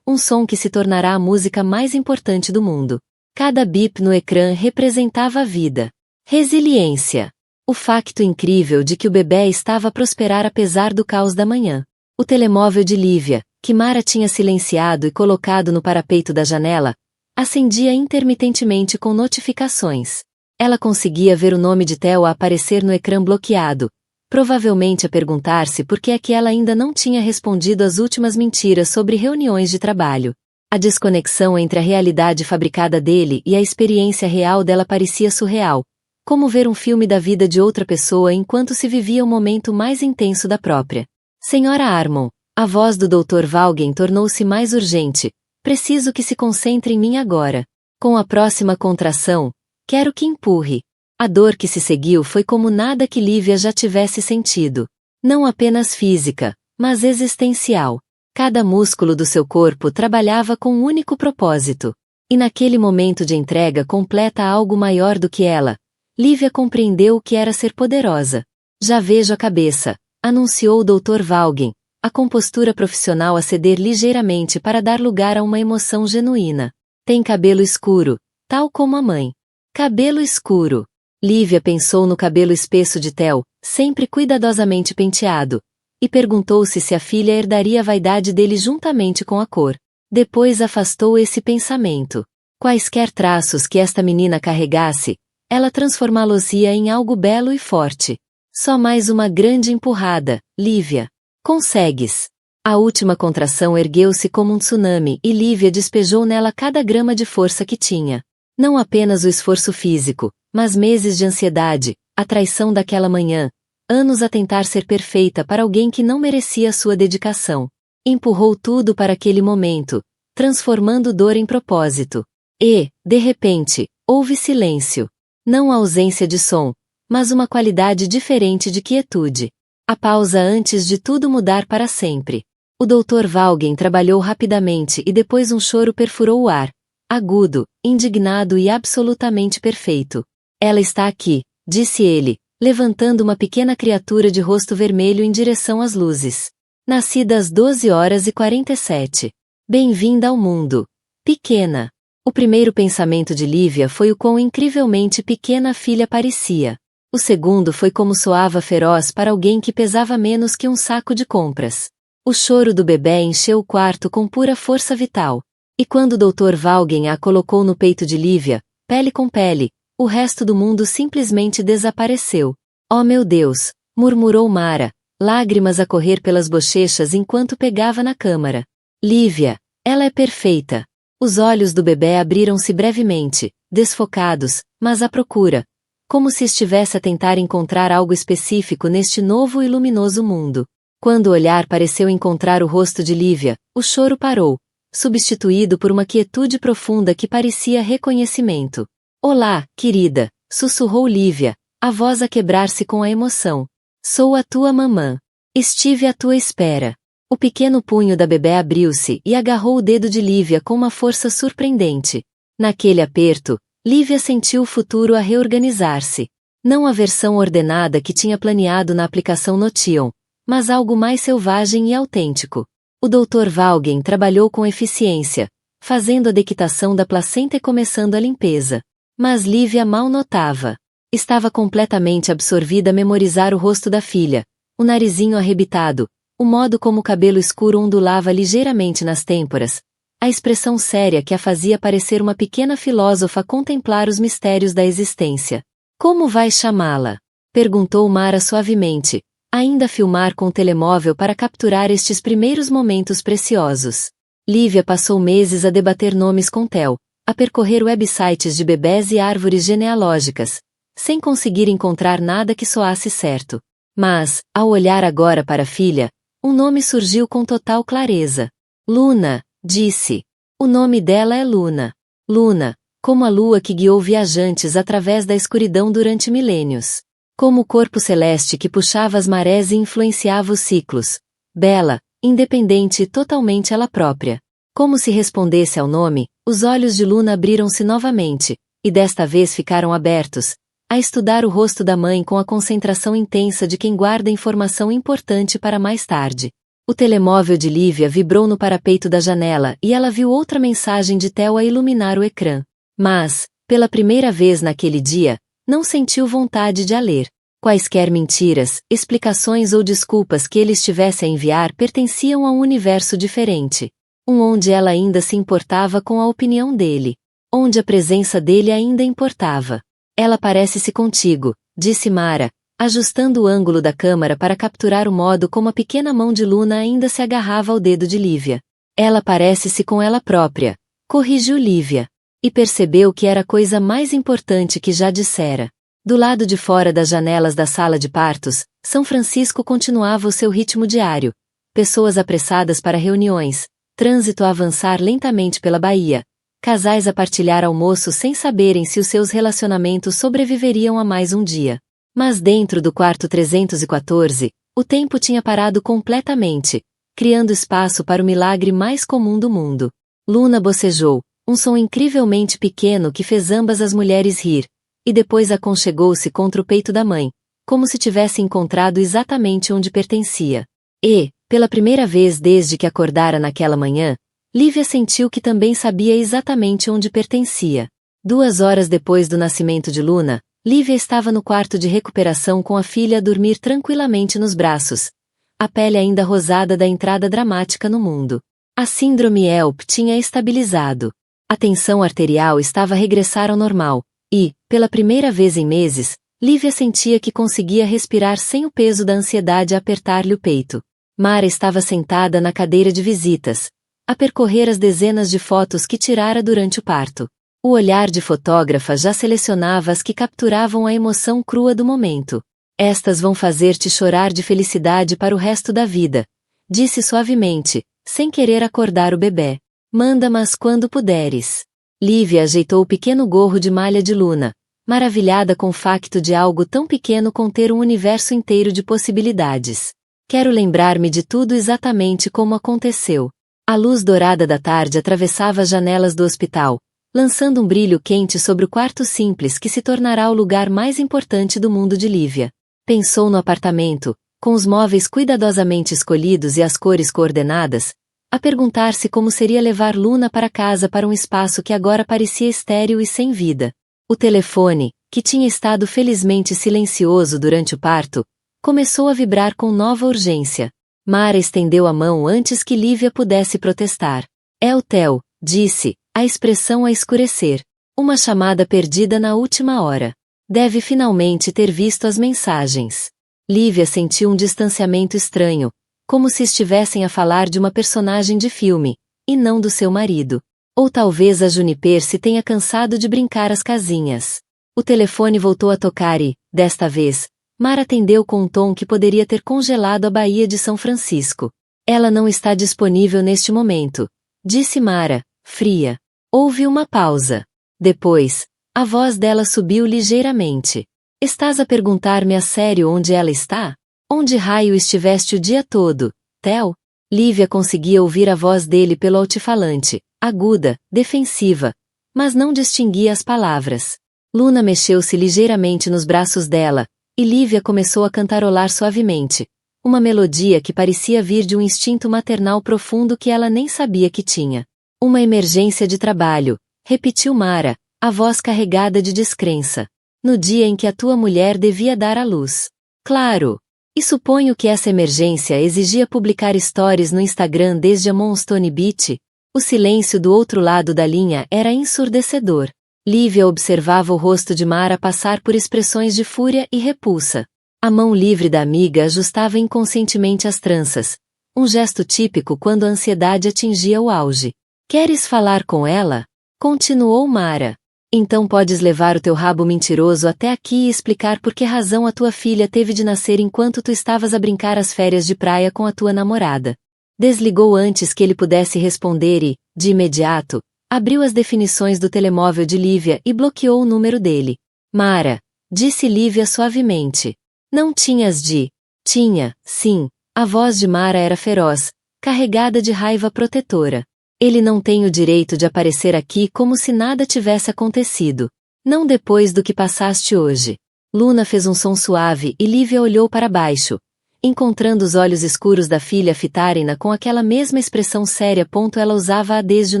Um som que se tornará a música mais importante do mundo. Cada bip no ecrã representava a vida. Resiliência. O facto incrível de que o bebê estava a prosperar apesar do caos da manhã. O telemóvel de Lívia, que Mara tinha silenciado e colocado no parapeito da janela, acendia intermitentemente com notificações. Ela conseguia ver o nome de Theo aparecer no ecrã bloqueado, provavelmente a perguntar-se por que é que ela ainda não tinha respondido às últimas mentiras sobre reuniões de trabalho. A desconexão entre a realidade fabricada dele e a experiência real dela parecia surreal, como ver um filme da vida de outra pessoa enquanto se vivia o momento mais intenso da própria. Senhora Harmon, a voz do Dr. Vaughan tornou-se mais urgente. Preciso que se concentre em mim agora. Com a próxima contração, quero que empurre. A dor que se seguiu foi como nada que Lívia já tivesse sentido. Não apenas física, mas existencial. Cada músculo do seu corpo trabalhava com um único propósito. E naquele momento de entrega completa a algo maior do que ela, Lívia compreendeu o que era ser poderosa. Já vejo a cabeça, anunciou o Dr. Vaughan, a compostura profissional a ceder ligeiramente para dar lugar a uma emoção genuína. Tem cabelo escuro, tal como a mãe. Cabelo escuro. Lívia pensou no cabelo espesso de Theo, sempre cuidadosamente penteado, e perguntou-se se a filha herdaria a vaidade dele juntamente com a cor. Depois afastou esse pensamento. Quaisquer traços que esta menina carregasse, ela transformá-los-ia em algo belo e forte. Só mais uma grande empurrada, Lívia. Consegues. A última contração ergueu-se como um tsunami e Lívia despejou nela cada grama de força que tinha. Não apenas o esforço físico, mas meses de ansiedade, a traição daquela manhã, anos a tentar ser perfeita para alguém que não merecia sua dedicação. Empurrou tudo para aquele momento, transformando dor em propósito. E, de repente, houve silêncio. Não a ausência de som, mas uma qualidade diferente de quietude. A pausa antes de tudo mudar para sempre. O Dr. Vaughan trabalhou rapidamente e depois um choro perfurou o ar. Agudo, indignado e absolutamente perfeito. Ela está aqui, disse ele, levantando uma pequena criatura de rosto vermelho em direção às luzes. Nascida às 12h47. Bem-vinda ao mundo. Pequena. O primeiro pensamento de Lívia foi o quão incrivelmente pequena a filha parecia. O segundo foi como soava feroz para alguém que pesava menos que um saco de compras. O choro do bebê encheu o quarto com pura força vital. E quando o Dr. Vaughan a colocou no peito de Lívia, pele com pele, o resto do mundo simplesmente desapareceu. Oh meu Deus, murmurou Mara, lágrimas a correr pelas bochechas enquanto pegava na câmara. Lívia, ela é perfeita. Os olhos do bebê abriram-se brevemente, desfocados, mas à procura, como se estivesse a tentar encontrar algo específico neste novo e luminoso mundo. Quando o olhar pareceu encontrar o rosto de Lívia, o choro parou, substituído por uma quietude profunda que parecia reconhecimento. Olá, querida, sussurrou Lívia, a voz a quebrar-se com a emoção. Sou a tua mamã. Estive à tua espera. O pequeno punho da bebê abriu-se e agarrou o dedo de Lívia com uma força surpreendente. Naquele aperto, Lívia sentiu o futuro a reorganizar-se. Não a versão ordenada que tinha planeado na aplicação Notion, mas algo mais selvagem e autêntico. O Dr. Vaughan trabalhou com eficiência, fazendo a dequitação da placenta e começando a limpeza. Mas Lívia mal notava. Estava completamente absorvida a memorizar o rosto da filha, o narizinho arrebitado, o modo como o cabelo escuro ondulava ligeiramente nas têmporas, a expressão séria que a fazia parecer uma pequena filósofa a contemplar os mistérios da existência. Como vai chamá-la? Perguntou Mara suavemente, ainda a filmar com o telemóvel para capturar estes primeiros momentos preciosos. Lívia passou meses a debater nomes com Theo, a percorrer websites de bebés e árvores genealógicas, sem conseguir encontrar nada que soasse certo. Mas, ao olhar agora para a filha, um nome surgiu com total clareza. Luna, disse. O nome dela é Luna. Luna, como a lua que guiou viajantes através da escuridão durante milênios. Como o corpo celeste que puxava as marés e influenciava os ciclos. Bela, independente e totalmente ela própria. Como se respondesse ao nome, os olhos de Luna abriram-se novamente, e desta vez ficaram abertos, a estudar o rosto da mãe com a concentração intensa de quem guarda informação importante para mais tarde. O telemóvel de Lívia vibrou no parapeito da janela e ela viu outra mensagem de Theo a iluminar o ecrã. Mas, pela primeira vez naquele dia, não sentiu vontade de a ler. Quaisquer mentiras, explicações ou desculpas que ele estivesse a enviar pertenciam a um universo diferente. Onde ela ainda se importava com a opinião dele. Onde a presença dele ainda importava. Ela parece-se contigo, disse Mara, ajustando o ângulo da câmera para capturar o modo como a pequena mão de Luna ainda se agarrava ao dedo de Lívia. Ela parece-se com ela própria, corrigiu Lívia. E percebeu que era a coisa mais importante que já dissera. Do lado de fora das janelas da sala de partos, São Francisco continuava o seu ritmo diário. Pessoas apressadas para reuniões, trânsito a avançar lentamente pela Bahia, casais a partilhar almoço sem saberem se os seus relacionamentos sobreviveriam a mais um dia. Mas dentro do quarto 314, o tempo tinha parado completamente, criando espaço para o milagre mais comum do mundo. Luna bocejou, um som incrivelmente pequeno que fez ambas as mulheres rir, e depois aconchegou-se contra o peito da mãe, como se tivesse encontrado exatamente onde pertencia. E, pela primeira vez desde que acordara naquela manhã, Lívia sentiu que também sabia exatamente onde pertencia. 2 horas depois do nascimento de Luna, Lívia estava no quarto de recuperação com a filha a dormir tranquilamente nos braços, a pele ainda rosada da entrada dramática no mundo. A síndrome ELP tinha estabilizado. A tensão arterial estava a regressar ao normal, e, pela primeira vez em meses, Lívia sentia que conseguia respirar sem o peso da ansiedade a apertar-lhe o peito. Mara estava sentada na cadeira de visitas, a percorrer as dezenas de fotos que tirara durante o parto. O olhar de fotógrafa já selecionava as que capturavam a emoção crua do momento. Estas vão fazer-te chorar de felicidade para o resto da vida, disse suavemente, sem querer acordar o bebê. Manda-mas quando puderes. Lívia ajeitou o pequeno gorro de malha de Luna, maravilhada com o facto de algo tão pequeno conter um universo inteiro de possibilidades. Quero lembrar-me de tudo exatamente como aconteceu. A luz dourada da tarde atravessava as janelas do hospital, lançando um brilho quente sobre o quarto simples que se tornará o lugar mais importante do mundo de Lívia. Pensou no apartamento, com os móveis cuidadosamente escolhidos e as cores coordenadas, a perguntar-se como seria levar Luna para casa para um espaço que agora parecia estéril e sem vida. O telefone, que tinha estado felizmente silencioso durante o parto, começou a vibrar com nova urgência. Mara estendeu a mão antes que Lívia pudesse protestar. É o Theo, disse, a expressão a escurecer. Uma chamada perdida na última hora. Deve finalmente ter visto as mensagens. Lívia sentiu um distanciamento estranho, como se estivessem a falar de uma personagem de filme, e não do seu marido. Ou talvez a Juniper se tenha cansado de brincar às casinhas. O telefone voltou a tocar e, desta vez, Mara atendeu com um tom que poderia ter congelado a Baía de São Francisco. Ela não está disponível neste momento, disse Mara, fria. Houve uma pausa. Depois, a voz dela subiu ligeiramente. Estás a perguntar-me a sério onde ela está? Onde raio estiveste o dia todo, Theo? Lívia conseguia ouvir a voz dele pelo altifalante, aguda, defensiva, mas não distinguia as palavras. Luna mexeu-se ligeiramente nos braços dela, e Lívia começou a cantarolar suavemente, uma melodia que parecia vir de um instinto maternal profundo que ela nem sabia que tinha. Uma emergência de trabalho, repetiu Mara, a voz carregada de descrença. No dia em que a tua mulher devia dar à luz. Claro! E suponho que essa emergência exigia publicar stories no Instagram desde a Moonstone Beach. O silêncio do outro lado da linha era ensurdecedor. Lívia observava o rosto de Mara passar por expressões de fúria e repulsa. A mão livre da amiga ajustava inconscientemente as tranças, um gesto típico quando a ansiedade atingia o auge. Queres falar com ela? Continuou Mara. Então podes levar o teu rabo mentiroso até aqui e explicar por que razão a tua filha teve de nascer enquanto tu estavas a brincar as férias de praia com a tua namorada. Desligou antes que ele pudesse responder e, de imediato, abriu as definições do telemóvel de Lívia e bloqueou o número dele. Mara, disse Lívia suavemente. Não tinhas de... Tinha, sim. A voz de Mara era feroz, carregada de raiva protetora. Ele não tem o direito de aparecer aqui como se nada tivesse acontecido. Não depois do que passaste hoje. Luna fez um som suave e Lívia olhou para baixo, encontrando os olhos escuros da filha fitarem-na com aquela mesma expressão séria. Ela usava-a desde o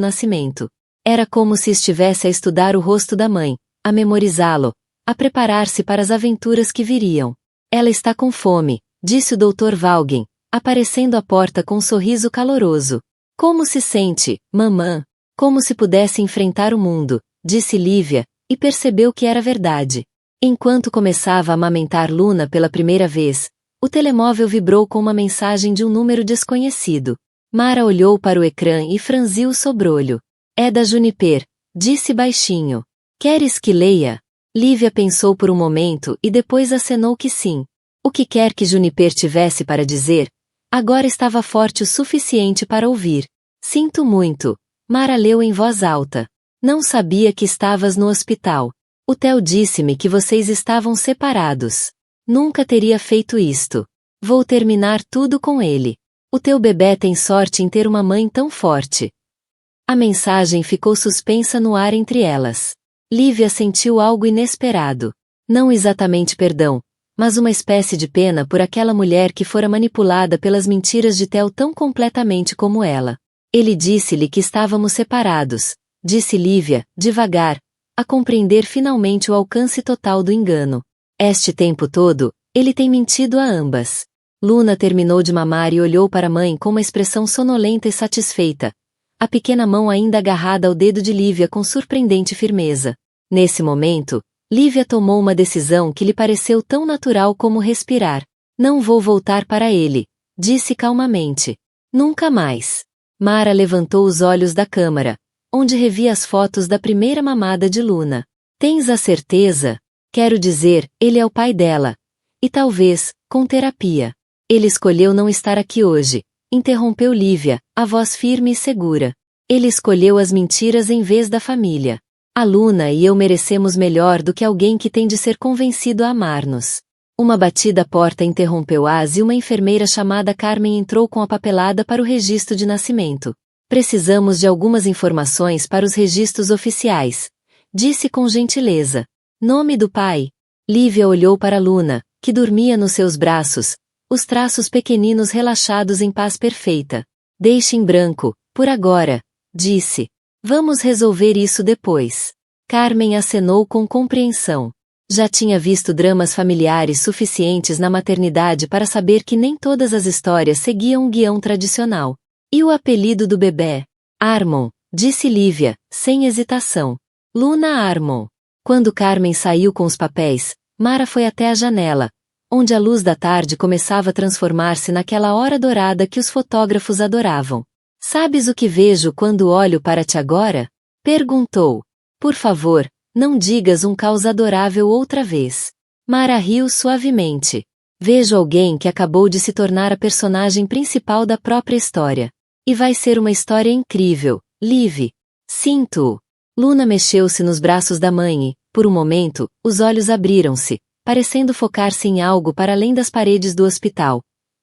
nascimento. Era como se estivesse a estudar o rosto da mãe, a memorizá-lo, a preparar-se para as aventuras que viriam. Ela está com fome, disse o Dr. Valgren, aparecendo à porta com um sorriso caloroso. Como se sente, mamã? Como se pudesse enfrentar o mundo, disse Lívia, e percebeu que era verdade. Enquanto começava a amamentar Luna pela primeira vez, o telemóvel vibrou com uma mensagem de um número desconhecido. Mara olhou para o ecrã e franziu o sobrolho. É da Juniper, disse baixinho. Queres que leia? Lívia pensou por um momento e depois acenou que sim. O que quer que Juniper tivesse para dizer, agora estava forte o suficiente para ouvir. Sinto muito. Mara leu em voz alta. Não sabia que estavas no hospital. O Theo disse-me que vocês estavam separados. Nunca teria feito isto. Vou terminar tudo com ele. O teu bebê tem sorte em ter uma mãe tão forte. A mensagem ficou suspensa no ar entre elas. Lívia sentiu algo inesperado. Não exatamente perdão, mas uma espécie de pena por aquela mulher que fora manipulada pelas mentiras de Theo tão completamente como ela. Ele disse-lhe que estávamos separados, disse Lívia, devagar, a compreender finalmente o alcance total do engano. Este tempo todo, ele tem mentido a ambas. Luna terminou de mamar e olhou para a mãe com uma expressão sonolenta e satisfeita, a pequena mão ainda agarrada ao dedo de Lívia com surpreendente firmeza. Nesse momento, Lívia tomou uma decisão que lhe pareceu tão natural como respirar. Não vou voltar para ele, disse calmamente. Nunca mais. Mara levantou os olhos da câmara, onde revia as fotos da primeira mamada de Luna. Tens a certeza? Quero dizer, ele é o pai dela. E talvez, com terapia. Ele escolheu não estar aqui hoje, interrompeu Lívia, a voz firme e segura. Ele escolheu as mentiras em vez da família. A Luna e eu merecemos melhor do que alguém que tem de ser convencido a amar-nos. Uma batida à porta interrompeu-as e uma enfermeira chamada Carmen entrou com a papelada para o registro de nascimento. Precisamos de algumas informações para os registros oficiais, disse com gentileza. Nome do pai? Lívia olhou para Luna, que dormia nos seus braços, os traços pequeninos relaxados em paz perfeita. Deixe em branco, por agora, disse. Vamos resolver isso depois. Carmen acenou com compreensão. Já tinha visto dramas familiares suficientes na maternidade para saber que nem todas as histórias seguiam um guião tradicional. E o apelido do bebê? Armon, disse Lívia, sem hesitação. Luna Armon. Quando Carmen saiu com os papéis, Mara foi até a janela, onde a luz da tarde começava a transformar-se naquela hora dourada que os fotógrafos adoravam. Sabes o que vejo quando olho para ti agora? Perguntou. Por favor, não digas um caos adorável outra vez. Mara riu suavemente. Vejo alguém que acabou de se tornar a personagem principal da própria história. E vai ser uma história incrível, Liv. Sinto-o. Luna mexeu-se nos braços da mãe e, por um momento, os olhos abriram-se, parecendo focar-se em algo para além das paredes do hospital.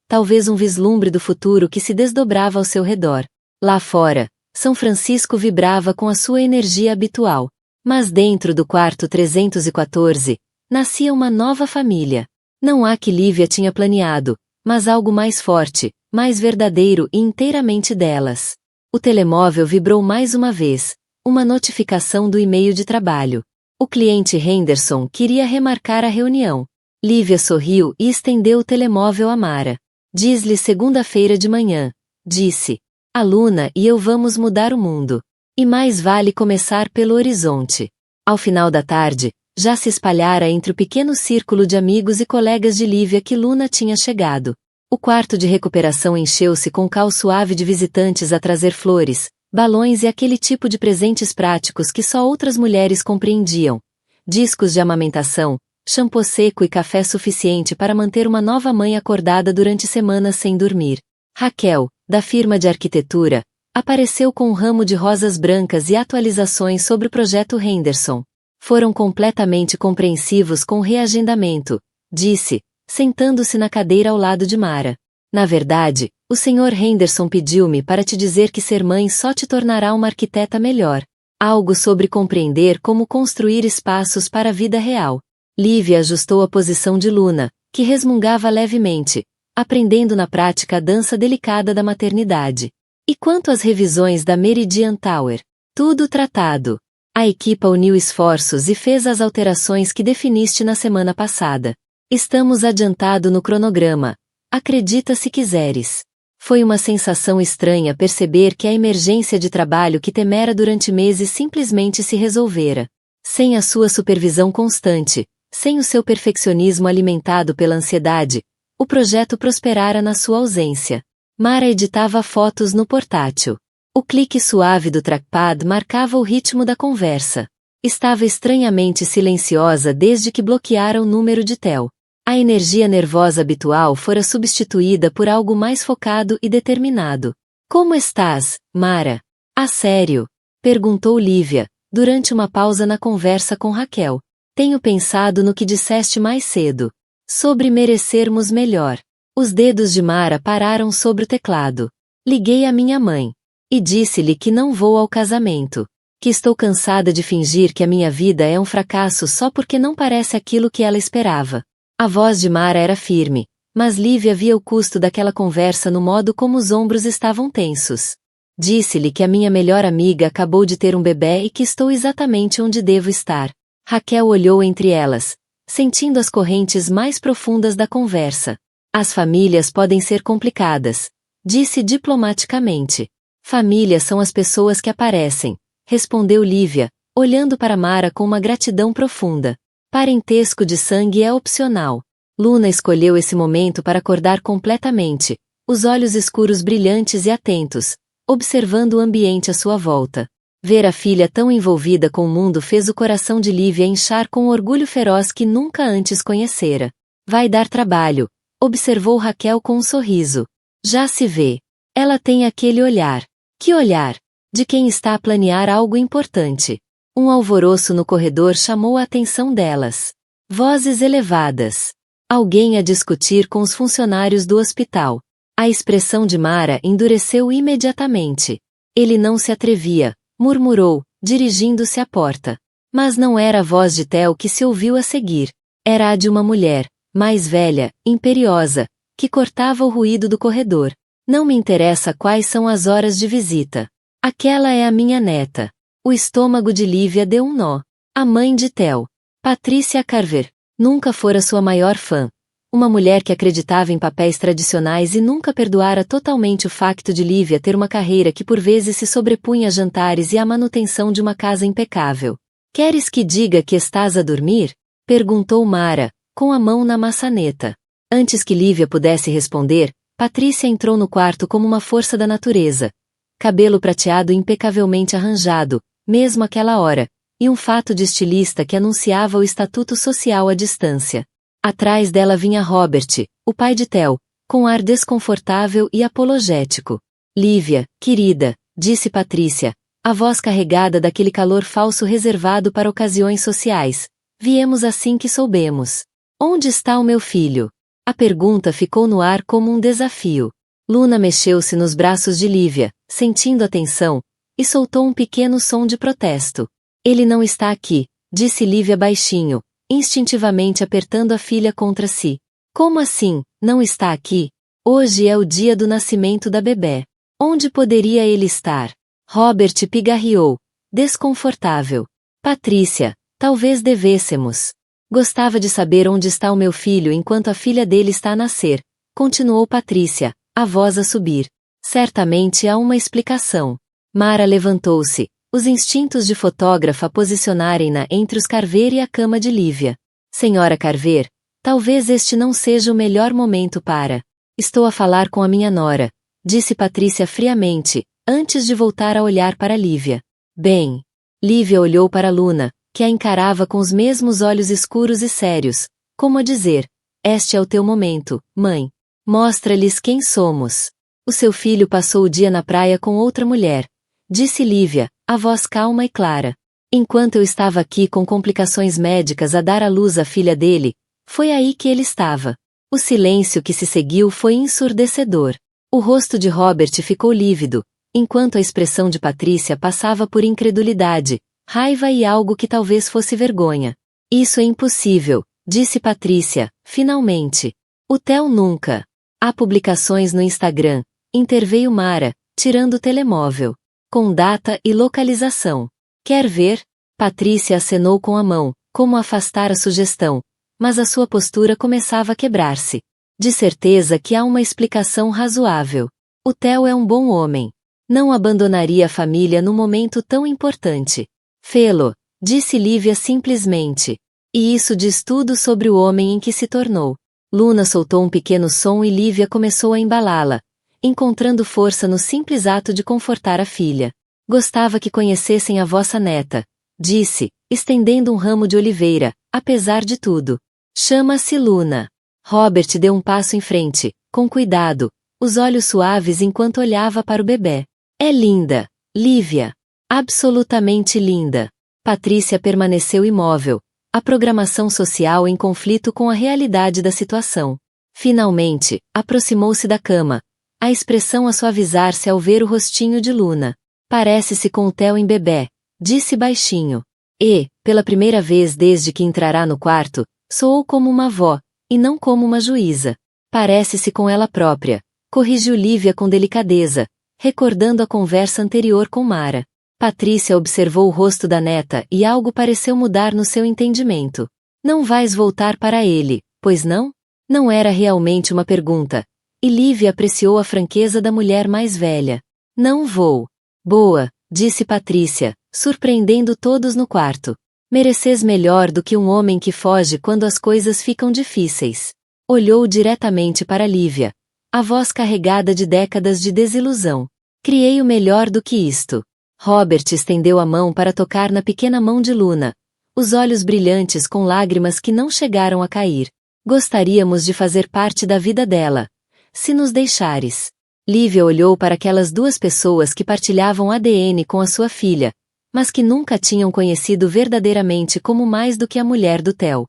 Talvez um vislumbre do futuro que se desdobrava ao seu redor. Lá fora, São Francisco vibrava com a sua energia habitual. Mas dentro do quarto 314, nascia uma nova família. Não há que Lívia tinha planeado, mas algo mais forte, mais verdadeiro e inteiramente delas. O telemóvel vibrou mais uma vez, uma notificação do e-mail de trabalho. O cliente Henderson queria remarcar a reunião. Lívia sorriu e estendeu o telemóvel a Mara. Diz-lhe segunda-feira de manhã, disse. A Luna e eu vamos mudar o mundo. E mais vale começar pelo horizonte. Ao final da tarde, já se espalhara entre o pequeno círculo de amigos e colegas de Lívia que Luna tinha chegado. O quarto de recuperação encheu-se com um caos suave de visitantes a trazer flores, balões e aquele tipo de presentes práticos que só outras mulheres compreendiam. Discos de amamentação, shampoo seco e café suficiente para manter uma nova mãe acordada durante semanas sem dormir. Raquel, da firma de arquitetura, apareceu com um ramo de rosas brancas e atualizações sobre o projeto Henderson. Foram completamente compreensivos com o reagendamento, disse, sentando-se na cadeira ao lado de Mara. Na verdade, o Sr. Henderson pediu-me para te dizer que ser mãe só te tornará uma arquiteta melhor. Algo sobre compreender como construir espaços para a vida real. Lívia ajustou a posição de Luna, que resmungava levemente, aprendendo na prática a dança delicada da maternidade. E quanto às revisões da Meridian Tower? Tudo tratado. A equipa uniu esforços e fez as alterações que definiste na semana passada. Estamos adiantado no cronograma. Acredita se quiseres. Foi uma sensação estranha perceber que a emergência de trabalho que temera durante meses simplesmente se resolvera. Sem a sua supervisão constante, sem o seu perfeccionismo alimentado pela ansiedade, o projeto prosperara na sua ausência. Mara editava fotos no portátil. O clique suave do trackpad marcava o ritmo da conversa. Estava estranhamente silenciosa desde que bloqueara o número de Theo. A energia nervosa habitual fora substituída por algo mais focado e determinado. Como estás, Mara? A sério? Perguntou Lívia, durante uma pausa na conversa com Raquel. Tenho pensado no que disseste mais cedo. Sobre merecermos melhor. Os dedos de Mara pararam sobre o teclado. Liguei à minha mãe. E disse-lhe que não vou ao casamento. Que estou cansada de fingir que a minha vida é um fracasso só porque não parece aquilo que ela esperava. A voz de Mara era firme, mas Lívia via o custo daquela conversa no modo como os ombros estavam tensos. Disse-lhe que a minha melhor amiga acabou de ter um bebê e que estou exatamente onde devo estar. Raquel olhou entre elas, sentindo as correntes mais profundas da conversa. As famílias podem ser complicadas, disse diplomaticamente. Famílias são as pessoas que aparecem, respondeu Lívia, olhando para Mara com uma gratidão profunda. Parentesco de sangue é opcional. Luna escolheu esse momento para acordar completamente, os olhos escuros brilhantes e atentos, observando o ambiente à sua volta. Ver a filha tão envolvida com o mundo fez o coração de Lívia inchar com um orgulho feroz que nunca antes conhecera. Vai dar trabalho, observou Raquel com um sorriso. Já se vê. Ela tem aquele olhar. Que olhar? De quem está a planear algo importante. Um alvoroço no corredor chamou a atenção delas. Vozes elevadas. Alguém a discutir com os funcionários do hospital. A expressão de Mara endureceu imediatamente. Ele não se atrevia, murmurou, dirigindo-se à porta. Mas não era a voz de Theo que se ouviu a seguir. Era a de uma mulher, mais velha, imperiosa, que cortava o ruído do corredor. Não me interessa quais são as horas de visita. Aquela é a minha neta. O estômago de Lívia deu um nó. A mãe de Theo, Patrícia Carver, nunca fora sua maior fã. Uma mulher que acreditava em papéis tradicionais e nunca perdoara totalmente o facto de Lívia ter uma carreira que por vezes se sobrepunha a jantares e à manutenção de uma casa impecável. Queres que diga que estás a dormir? Perguntou Mara, com a mão na maçaneta. Antes que Lívia pudesse responder, Patrícia entrou no quarto como uma força da natureza. Cabelo prateado impecavelmente arranjado, mesmo àquela hora, e um fato de estilista que anunciava o estatuto social à distância. Atrás dela vinha Robert, o pai de Theo, com ar desconfortável e apologético. Lívia, querida, disse Patrícia, a voz carregada daquele calor falso reservado para ocasiões sociais. Viemos assim que soubemos. Onde está o meu filho? A pergunta ficou no ar como um desafio. Luna mexeu-se nos braços de Lívia, sentindo a tensão, e soltou um pequeno som de protesto. Ele não está aqui, disse Lívia baixinho, instintivamente apertando a filha contra si. Como assim, não está aqui? Hoje é o dia do nascimento da bebê. Onde poderia ele estar? Robert pigarreou, desconfortável. Patrícia, talvez devêssemos. Gostava de saber onde está o meu filho enquanto a filha dele está a nascer, continuou Patrícia, a voz a subir. Certamente há uma explicação. Mara levantou-se, os instintos de fotógrafa posicionarem-na entre os Carver e a cama de Lívia. Senhora Carver, talvez este não seja o melhor momento para... Estou a falar com a minha nora, disse Patrícia friamente, antes de voltar a olhar para Lívia. Bem. Lívia olhou para Luna, que a encarava com os mesmos olhos escuros e sérios, como a dizer, este é o teu momento, mãe. Mostra-lhes quem somos. O seu filho passou o dia na praia com outra mulher, disse Lívia, a voz calma e clara. Enquanto eu estava aqui com complicações médicas a dar à luz a filha dele, foi aí que ele estava. O silêncio que se seguiu foi ensurdecedor. O rosto de Robert ficou lívido, enquanto a expressão de Patrícia passava por incredulidade, raiva e algo que talvez fosse vergonha. Isso é impossível, disse Patrícia, finalmente. O Theo nunca. Há publicações no Instagram, interveio Mara, tirando o telemóvel. Com data e localização. Quer ver? Patrícia acenou com a mão, como afastar a sugestão, mas a sua postura começava a quebrar-se. De certeza que há uma explicação razoável. O Theo é um bom homem. Não abandonaria a família num momento tão importante. Fê-lo, disse Lívia simplesmente. E isso diz tudo sobre o homem em que se tornou. Luna soltou um pequeno som e Lívia começou a embalá-la, encontrando força no simples ato de confortar a filha. Gostava que conhecessem a vossa neta, disse, estendendo um ramo de oliveira, apesar de tudo. Chama-se Luna. Robert deu um passo em frente, com cuidado, os olhos suaves enquanto olhava para o bebê. É linda, Lívia. Absolutamente linda. Patrícia permaneceu imóvel, a programação social em conflito com a realidade da situação. Finalmente, aproximou-se da cama, a expressão a suavizar-se ao ver o rostinho de Luna. Parece-se com o Theo em bebê, disse baixinho. E, pela primeira vez desde que entrará no quarto, soou como uma avó, e não como uma juíza. Parece-se com ela própria, corrigiu Lívia com delicadeza, recordando a conversa anterior com Mara. Patrícia observou o rosto da neta e algo pareceu mudar no seu entendimento. Não vais voltar para ele, pois não? Não era realmente uma pergunta, e Lívia apreciou a franqueza da mulher mais velha. Não vou. Boa, disse Patrícia, surpreendendo todos no quarto. Mereces melhor do que um homem que foge quando as coisas ficam difíceis. Olhou diretamente para Lívia, a voz carregada de décadas de desilusão. Criei o melhor do que isto. Robert estendeu a mão para tocar na pequena mão de Luna, os olhos brilhantes com lágrimas que não chegaram a cair. Gostaríamos de fazer parte da vida dela. Se nos deixares. Lívia olhou para aquelas duas pessoas que partilhavam ADN com a sua filha, mas que nunca tinham conhecido verdadeiramente como mais do que a mulher do Theo.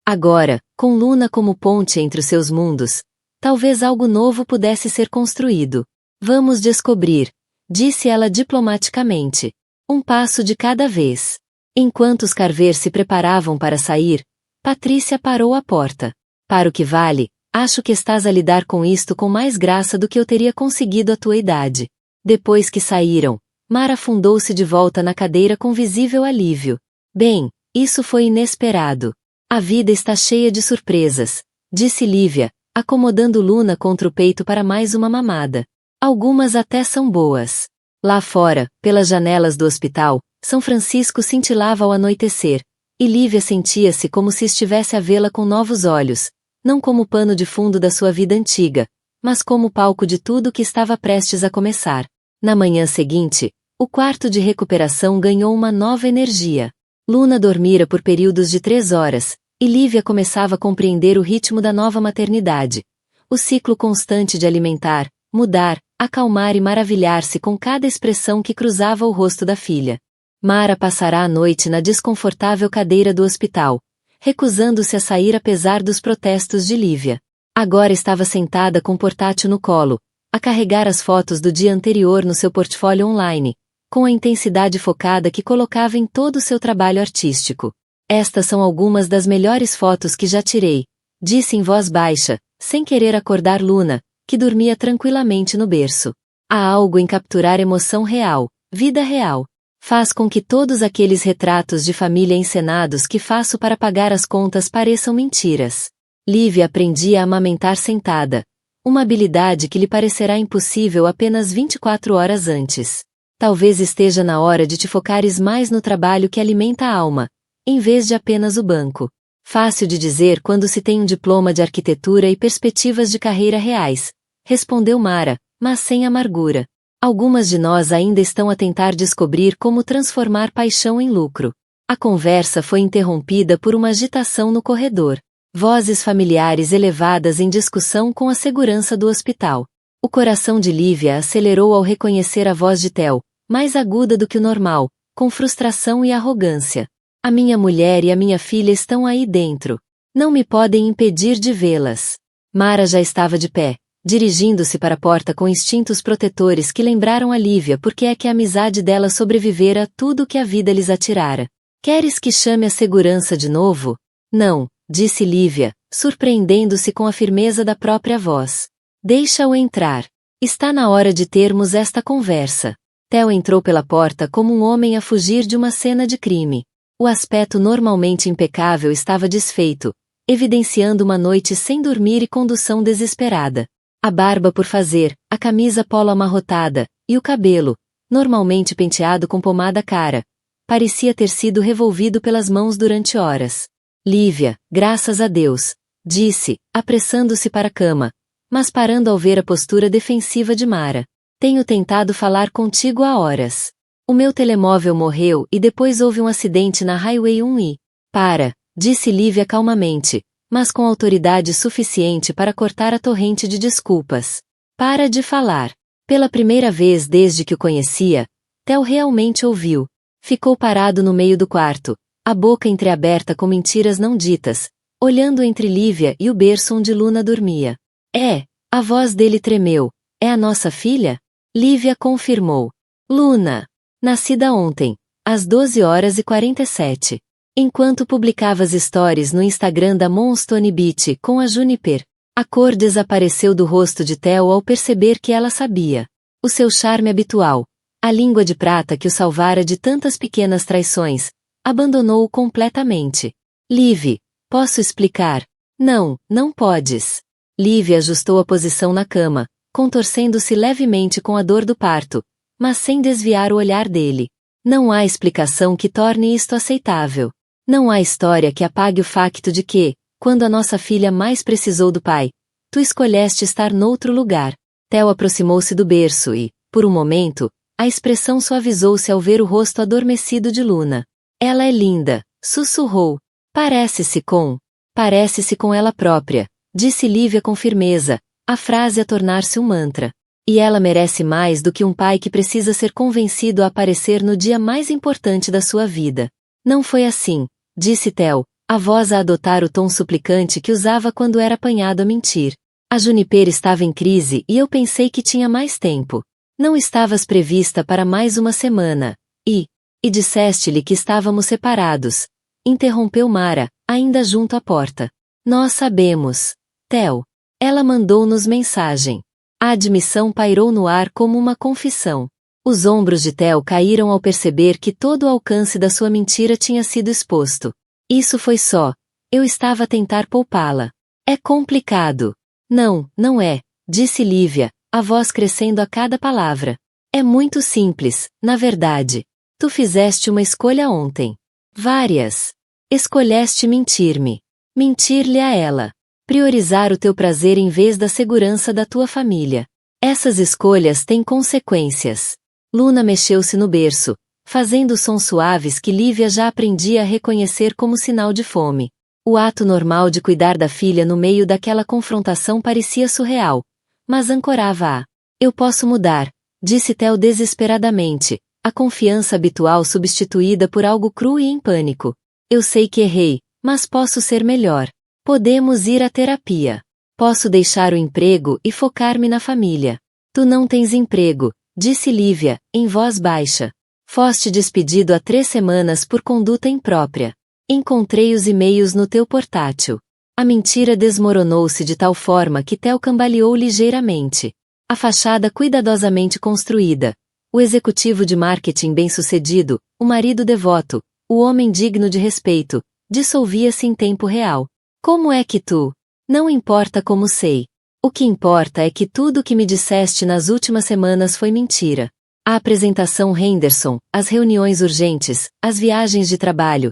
Agora, com Luna como ponte entre os seus mundos, talvez algo novo pudesse ser construído. Vamos descobrir, disse ela diplomaticamente. Um passo de cada vez. Enquanto os Carver se preparavam para sair, Patrícia parou à porta. Para o que vale, acho que estás a lidar com isto com mais graça do que eu teria conseguido à tua idade. Depois que saíram, Mara afundou-se de volta na cadeira com visível alívio. Bem, isso foi inesperado. A vida está cheia de surpresas, disse Lívia, acomodando Luna contra o peito para mais uma mamada. Algumas até são boas. Lá fora, pelas janelas do hospital, São Francisco cintilava ao anoitecer, e Lívia sentia-se como se estivesse a vê-la com novos olhos, não como pano de fundo da sua vida antiga, mas como palco de tudo que estava prestes a começar. Na manhã seguinte, o quarto de recuperação ganhou uma nova energia. Luna dormira por períodos de 3 horas, e Lívia começava a compreender o ritmo da nova maternidade. O ciclo constante de alimentar, mudar, acalmar e maravilhar-se com cada expressão que cruzava o rosto da filha. Mara passará a noite na desconfortável cadeira do hospital, recusando-se a sair apesar dos protestos de Lívia. Agora estava sentada com o portátil no colo, a carregar as fotos do dia anterior no seu portfólio online, com a intensidade focada que colocava em todo o seu trabalho artístico. Estas são algumas das melhores fotos que já tirei, disse em voz baixa, sem querer acordar Luna, que dormia tranquilamente no berço. Há algo em capturar emoção real, vida real. Faz com que todos aqueles retratos de família encenados que faço para pagar as contas pareçam mentiras. Lívia aprendia a amamentar sentada, uma habilidade que lhe parecerá impossível apenas 24 horas antes. Talvez esteja na hora de te focares mais no trabalho que alimenta a alma, em vez de apenas o banco. Fácil de dizer quando se tem um diploma de arquitetura e perspectivas de carreira reais, respondeu Mara, mas sem amargura. Algumas de nós ainda estão a tentar descobrir como transformar paixão em lucro. A conversa foi interrompida por uma agitação no corredor. Vozes familiares elevadas em discussão com a segurança do hospital. O coração de Lívia acelerou ao reconhecer a voz de Theo, mais aguda do que o normal, com frustração e arrogância. A minha mulher e a minha filha estão aí dentro. Não me podem impedir de vê-las. Mara já estava de pé, dirigindo-se para a porta com instintos protetores que lembraram a Lívia porque é que a amizade dela sobrevivera a tudo que a vida lhes atirara. Queres que chame a segurança de novo? Não, disse Lívia, surpreendendo-se com a firmeza da própria voz. Deixa-o entrar. Está na hora de termos esta conversa. Theo entrou pela porta como um homem a fugir de uma cena de crime. O aspecto normalmente impecável estava desfeito, evidenciando uma noite sem dormir e condução desesperada. A barba por fazer, a camisa polo amarrotada, e o cabelo, normalmente penteado com pomada cara, parecia ter sido revolvido pelas mãos durante horas. Lívia, graças a Deus, disse, apressando-se para a cama, mas parando ao ver a postura defensiva de Mara. Tenho tentado falar contigo há horas. O meu telemóvel morreu e depois houve um acidente na Highway 1 e... Para, disse Lívia calmamente, mas com autoridade suficiente para cortar a torrente de desculpas. Para de falar. Pela primeira vez desde que o conhecia, Theo realmente ouviu. Ficou parado no meio do quarto, a boca entreaberta com mentiras não ditas, olhando entre Lívia e o berço onde Luna dormia. É, a voz dele tremeu. É a nossa filha? Lívia confirmou. Luna. Nascida ontem, às 12h47. Enquanto publicava as stories no Instagram da Moonstone Beach com a Juniper, a cor desapareceu do rosto de Theo ao perceber que ela sabia. O seu charme habitual, a língua de prata que o salvara de tantas pequenas traições, abandonou-o completamente. Liv, posso explicar? Não, não podes. Liv ajustou a posição na cama, contorcendo-se levemente com a dor do parto, mas sem desviar o olhar dele. Não há explicação que torne isto aceitável. Não há história que apague o facto de que, quando a nossa filha mais precisou do pai, tu escolheste estar noutro lugar. Theo aproximou-se do berço e, por um momento, a expressão suavizou-se ao ver o rosto adormecido de Luna. Ela é linda, sussurrou. Parece-se com ela própria, disse Lívia com firmeza, a frase a tornar-se um mantra. E ela merece mais do que um pai que precisa ser convencido a aparecer no dia mais importante da sua vida. Não foi assim, disse Theo, a voz a adotar o tom suplicante que usava quando era apanhado a mentir. A Juniper estava em crise e eu pensei que tinha mais tempo. Não estavas prevista para mais uma semana. E disseste-lhe que estávamos separados. Interrompeu Mara, ainda junto à porta. Nós sabemos. Theo. Ela mandou-nos mensagem. A admissão pairou no ar como uma confissão. Os ombros de Theo caíram ao perceber que todo o alcance da sua mentira tinha sido exposto. Isso foi só. Eu estava a tentar poupá-la. É complicado. Não, não é, disse Lívia, a voz crescendo a cada palavra. É muito simples, na verdade. Tu fizeste uma escolha ontem. Várias. Escolheste mentir-me. Mentir-lhe a ela. Priorizar o teu prazer em vez da segurança da tua família. Essas escolhas têm consequências. Luna mexeu-se no berço, fazendo sons suaves que Lívia já aprendia a reconhecer como sinal de fome. O ato normal de cuidar da filha no meio daquela confrontação parecia surreal, mas ancorava-a. Eu posso mudar, disse Theo desesperadamente, a confiança habitual substituída por algo cru e em pânico. Eu sei que errei, mas posso ser melhor. Podemos ir à terapia. Posso deixar o emprego e focar-me na família. Tu não tens emprego, disse Lívia, em voz baixa. Foste despedido há 3 semanas por conduta imprópria. Encontrei os e-mails no teu portátil. A mentira desmoronou-se de tal forma que Theo cambaleou ligeiramente. A fachada cuidadosamente construída, o executivo de marketing bem-sucedido, o marido devoto, o homem digno de respeito, dissolvia-se em tempo real. Como é que tu? Não importa como sei. O que importa é que tudo o que me disseste nas últimas semanas foi mentira. A apresentação Henderson, as reuniões urgentes, as viagens de trabalho,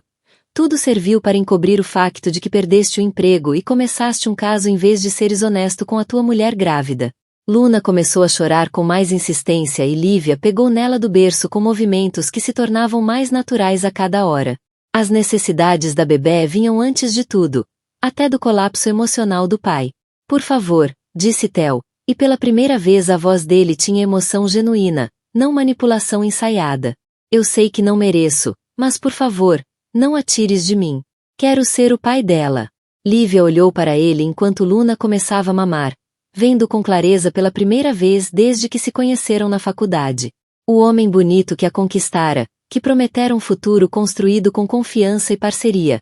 tudo serviu para encobrir o facto de que perdeste o emprego e começaste um caso em vez de seres honesto com a tua mulher grávida. Luna começou a chorar com mais insistência e Lívia pegou nela do berço com movimentos que se tornavam mais naturais a cada hora. As necessidades da bebé vinham antes de tudo, até do colapso emocional do pai. Por favor, disse Theo, e pela primeira vez a voz dele tinha emoção genuína, não manipulação ensaiada. Eu sei que não mereço, mas por favor, não a tires de mim. Quero ser o pai dela. Lívia olhou para ele enquanto Luna começava a mamar, vendo com clareza pela primeira vez desde que se conheceram na faculdade. O homem bonito que a conquistara, que prometera um futuro construído com confiança e parceria,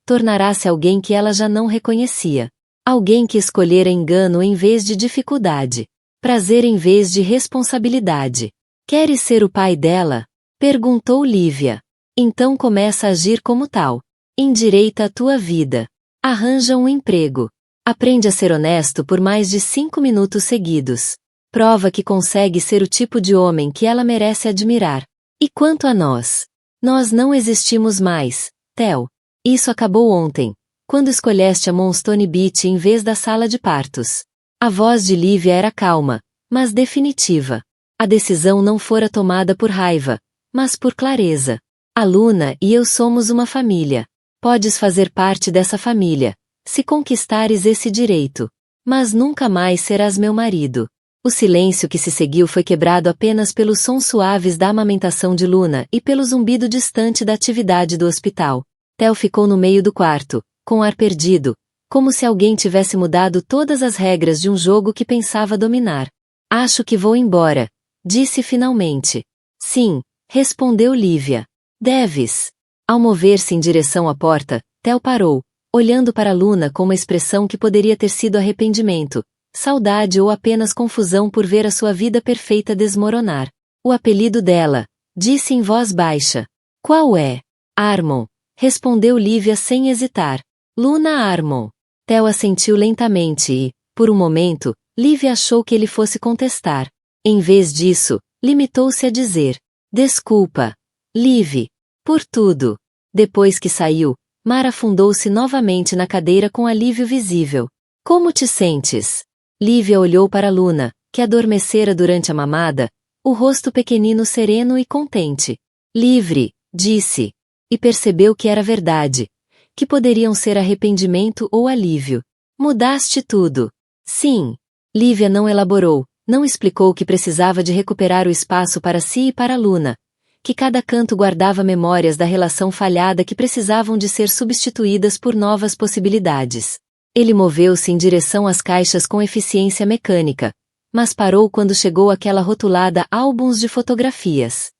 tornará-se alguém que ela já não reconhecia. Alguém que escolhera engano em vez de dificuldade. Prazer em vez de responsabilidade. Queres ser o pai dela? Perguntou Lívia. Então começa a agir como tal. Endireita a tua vida. Arranja um emprego. Aprende a ser honesto por mais de 5 minutos seguidos. Prova que consegue ser o tipo de homem que ela merece admirar. E quanto a nós? Nós não existimos mais, Theo. Isso acabou ontem, quando escolheste a Moonstone Beach em vez da sala de partos. A voz de Lívia era calma, mas definitiva. A decisão não fora tomada por raiva, mas por clareza. A Luna e eu somos uma família. Podes fazer parte dessa família, se conquistares esse direito. Mas nunca mais serás meu marido. O silêncio que se seguiu foi quebrado apenas pelos sons suaves da amamentação de Luna e pelo zumbido distante da atividade do hospital. Theo ficou no meio do quarto, com ar perdido, como se alguém tivesse mudado todas as regras de um jogo que pensava dominar. Acho que vou embora, disse finalmente. Sim, respondeu Lívia. Deves. Ao mover-se em direção à porta, Theo parou, olhando para Luna com uma expressão que poderia ter sido arrependimento, saudade ou apenas confusão por ver a sua vida perfeita desmoronar. O apelido dela, disse em voz baixa. Qual é? Armon, respondeu Lívia sem hesitar. Luna Armon. Theo assentiu lentamente e, por um momento, Lívia achou que ele fosse contestar. Em vez disso, limitou-se a dizer: Desculpa, Liv, por tudo. Depois que saiu, Mara afundou-se novamente na cadeira com alívio visível. Como te sentes? Lívia olhou para Luna, que adormecera durante a mamada, o rosto pequenino sereno e contente. Livre, disse. E percebeu que era verdade. Que poderiam ser arrependimento ou alívio. Mudaste tudo. Sim. Lívia não elaborou, não explicou que precisava de recuperar o espaço para si e para Luna, que cada canto guardava memórias da relação falhada que precisavam de ser substituídas por novas possibilidades. Ele moveu-se em direção às caixas com eficiência mecânica, mas parou quando chegou àquela rotulada álbuns de fotografias.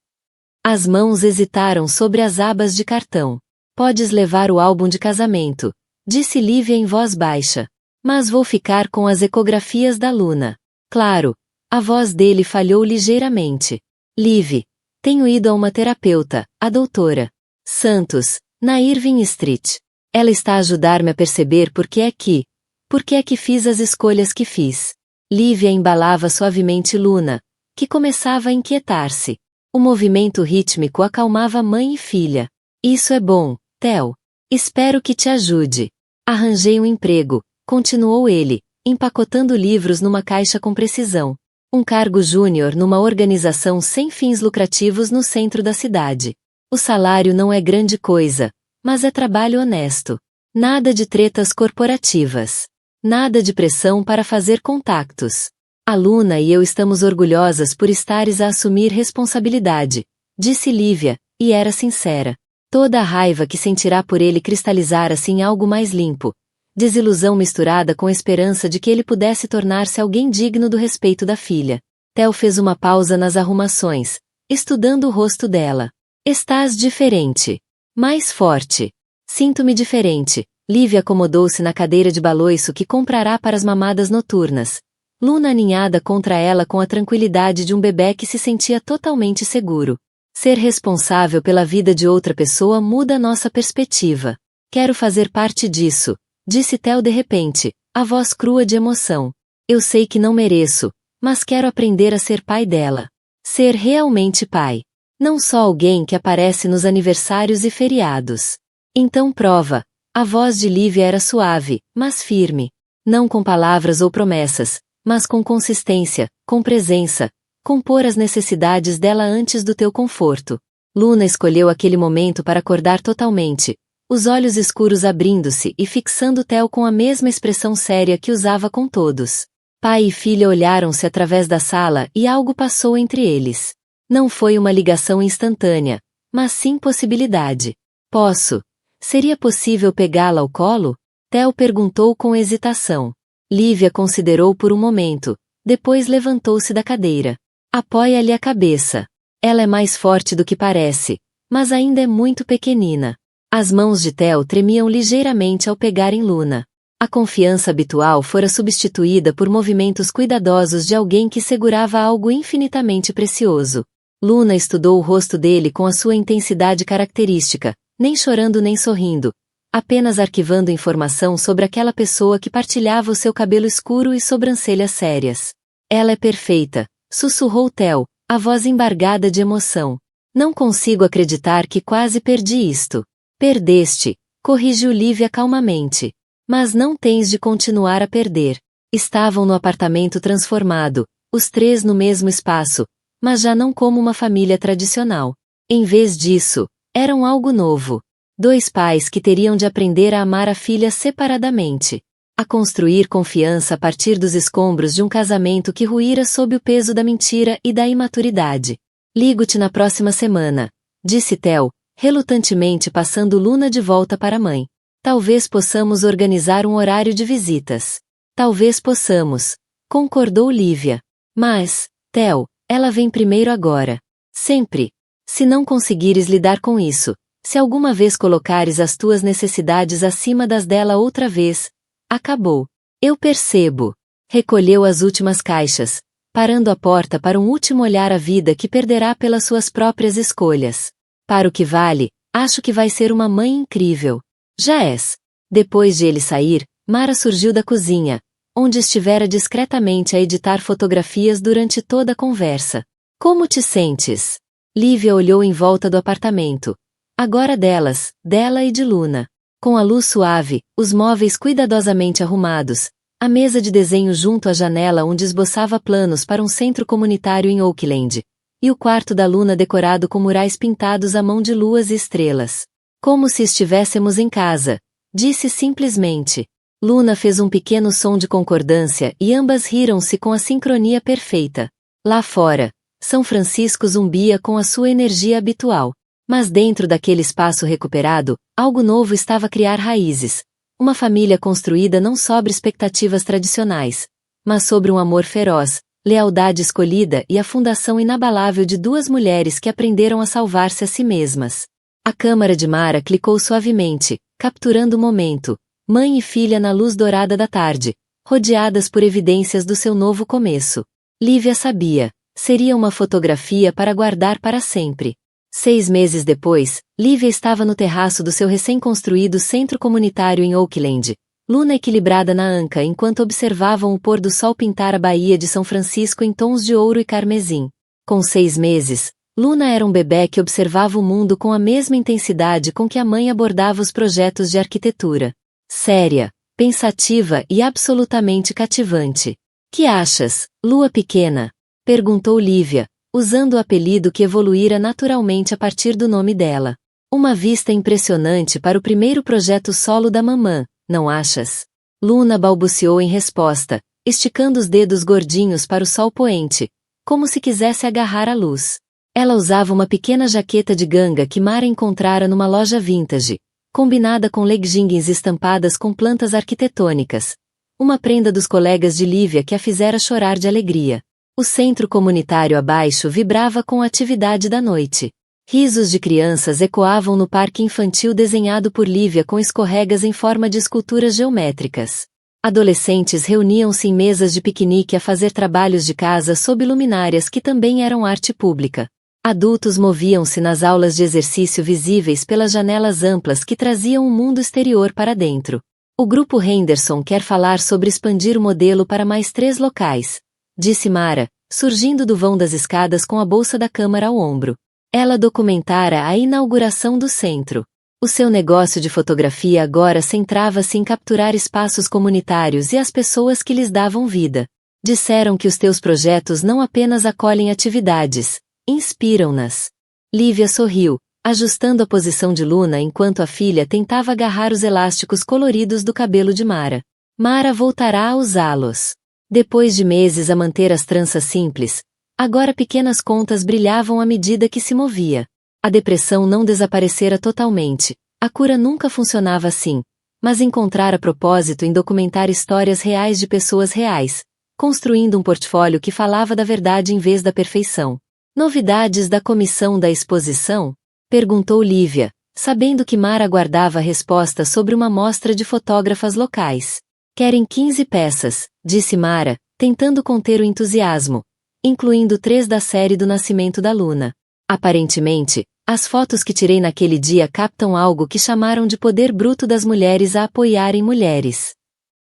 As mãos hesitaram sobre as abas de cartão. Podes levar o álbum de casamento, disse Lívia em voz baixa. Mas vou ficar com as ecografias da Luna. Claro, a voz dele falhou ligeiramente. Liv, tenho ido a uma terapeuta, a doutora Santos, na Irving Street. Ela está a ajudar-me a perceber por que é que fiz as escolhas que fiz. Lívia embalava suavemente Luna, que começava a inquietar-se. O movimento rítmico acalmava mãe e filha. Isso é bom, Theo. Espero que te ajude. Arranjei um emprego, continuou ele, empacotando livros numa caixa com precisão. Um cargo júnior numa organização sem fins lucrativos no centro da cidade. O salário não é grande coisa, mas é trabalho honesto. Nada de tretas corporativas. Nada de pressão para fazer contactos. A Luna e eu estamos orgulhosas por estares a assumir responsabilidade, disse Lívia, e era sincera. Toda a raiva que sentirá por ele cristalizara-se em algo mais limpo. Desilusão misturada com esperança de que ele pudesse tornar-se alguém digno do respeito da filha. Theo fez uma pausa nas arrumações, estudando o rosto dela. Estás diferente. Mais forte. Sinto-me diferente. Lívia acomodou-se na cadeira de baloiço que comprará para as mamadas noturnas. Luna aninhada contra ela com a tranquilidade de um bebê que se sentia totalmente seguro. Ser responsável pela vida de outra pessoa muda nossa perspectiva. Quero fazer parte disso, disse Theo de repente, a voz crua de emoção. Eu sei que não mereço, mas quero aprender a ser pai dela. Ser realmente pai. Não só alguém que aparece nos aniversários e feriados. Então prova. A voz de Lívia era suave, mas firme. Não com palavras ou promessas, mas com consistência, com presença, compor as necessidades dela antes do teu conforto. Luna escolheu aquele momento para acordar totalmente, os olhos escuros abrindo-se e fixando Theo com a mesma expressão séria que usava com todos. Pai e filha olharam-se através da sala e algo passou entre eles. Não foi uma ligação instantânea, mas sim possibilidade. Posso? Seria possível pegá-la ao colo? Theo perguntou com hesitação. Lívia considerou por um momento, depois levantou-se da cadeira. Apoia-lhe a cabeça. Ela é mais forte do que parece, mas ainda é muito pequenina. As mãos de Theo tremiam ligeiramente ao pegar em Luna. A confiança habitual fora substituída por movimentos cuidadosos de alguém que segurava algo infinitamente precioso. Luna estudou o rosto dele com a sua intensidade característica, nem chorando nem sorrindo, apenas arquivando informação sobre aquela pessoa que partilhava o seu cabelo escuro e sobrancelhas sérias. Ela é perfeita, sussurrou Theo, a voz embargada de emoção. Não consigo acreditar que quase perdi isto. Perdeste, corrigiu Lívia calmamente. Mas não tens de continuar a perder. Estavam no apartamento transformado, os três no mesmo espaço, mas já não como uma família tradicional. Em vez disso, eram algo novo. Dois pais que teriam de aprender a amar a filha separadamente. A construir confiança a partir dos escombros de um casamento que ruíra sob o peso da mentira e da imaturidade. Ligo-te na próxima semana, disse Theo, relutantemente passando Luna de volta para a mãe. Talvez possamos organizar um horário de visitas. Talvez possamos, concordou Lívia. Mas, Theo, ela vem primeiro agora. Sempre. Se não conseguires lidar com isso, se alguma vez colocares as tuas necessidades acima das dela outra vez, acabou. Eu percebo. Recolheu as últimas caixas, parando a porta para um último olhar à vida que perderá pelas suas próprias escolhas. Para o que vale, acho que vai ser uma mãe incrível. Já és. Depois de ele sair, Mara surgiu da cozinha, onde estivera discretamente a editar fotografias durante toda a conversa. Como te sentes? Lívia olhou em volta do apartamento. Agora dela e de Luna. Com a luz suave, os móveis cuidadosamente arrumados, a mesa de desenho junto à janela onde esboçava planos para um centro comunitário em Oakland, e o quarto da Luna decorado com murais pintados à mão de luas e estrelas. Como se estivéssemos em casa, disse simplesmente. Luna fez um pequeno som de concordância e ambas riram-se com a sincronia perfeita. Lá fora, São Francisco zumbia com a sua energia habitual. Mas dentro daquele espaço recuperado, algo novo estava a criar raízes. Uma família construída não sobre expectativas tradicionais, mas sobre um amor feroz, lealdade escolhida e a fundação inabalável de duas mulheres que aprenderam a salvar-se a si mesmas. A câmara de Mara clicou suavemente, capturando o momento, mãe e filha na luz dourada da tarde, rodeadas por evidências do seu novo começo. Lívia sabia, seria uma fotografia para guardar para sempre. 6 meses depois, Lívia estava no terraço do seu recém-construído centro comunitário em Oakland, Luna equilibrada na anca enquanto observavam o pôr do sol pintar a Baía de São Francisco em tons de ouro e carmesim. Com 6 meses, Luna era um bebê que observava o mundo com a mesma intensidade com que a mãe abordava os projetos de arquitetura. Séria, pensativa e absolutamente cativante. Que achas, Lua pequena? Perguntou Lívia, usando o apelido que evoluíra naturalmente a partir do nome dela. Uma vista impressionante para o primeiro projeto solo da mamã, não achas? Luna balbuciou em resposta, esticando os dedos gordinhos para o sol poente, como se quisesse agarrar a luz. Ela usava uma pequena jaqueta de ganga que Mara encontrara numa loja vintage, combinada com leggings estampadas com plantas arquitetônicas. Uma prenda dos colegas de Lívia que a fizera chorar de alegria. O centro comunitário abaixo vibrava com a atividade da noite. Risos de crianças ecoavam no parque infantil desenhado por Lívia com escorregas em forma de esculturas geométricas. Adolescentes reuniam-se em mesas de piquenique a fazer trabalhos de casa sob luminárias que também eram arte pública. Adultos moviam-se nas aulas de exercício visíveis pelas janelas amplas que traziam o mundo exterior para dentro. O grupo Henderson quer falar sobre expandir o modelo para mais 3 locais, disse Mara, surgindo do vão das escadas com a bolsa da câmara ao ombro. Ela documentara a inauguração do centro. O seu negócio de fotografia agora centrava-se em capturar espaços comunitários e as pessoas que lhes davam vida. Disseram que os teus projetos não apenas acolhem atividades, inspiram-nas. Lívia sorriu, ajustando a posição de Luna enquanto a filha tentava agarrar os elásticos coloridos do cabelo de Mara. Mara voltará a usá-los. Depois de meses a manter as tranças simples, agora pequenas contas brilhavam à medida que se movia. A depressão não desaparecera totalmente, a cura nunca funcionava assim, mas encontrara propósito em documentar histórias reais de pessoas reais, construindo um portfólio que falava da verdade em vez da perfeição. Novidades da comissão da exposição? Perguntou Lívia, sabendo que Mara aguardava a resposta sobre uma mostra de fotógrafas locais. Querem 15 peças, disse Mara, tentando conter o entusiasmo, incluindo 3 da série do nascimento da Luna. Aparentemente, as fotos que tirei naquele dia captam algo que chamaram de poder bruto das mulheres a apoiarem mulheres.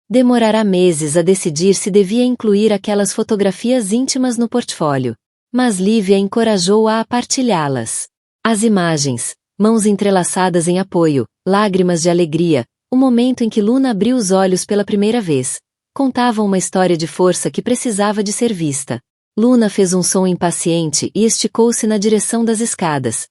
Demorará meses a decidir se devia incluir aquelas fotografias íntimas no portfólio. Mas Lívia encorajou-a a partilhá-las. As imagens, mãos entrelaçadas em apoio, lágrimas de alegria, o momento em que Luna abriu os olhos pela primeira vez, contavam uma história de força que precisava de ser vista. Luna fez um som impaciente e esticou-se na direção das escadas,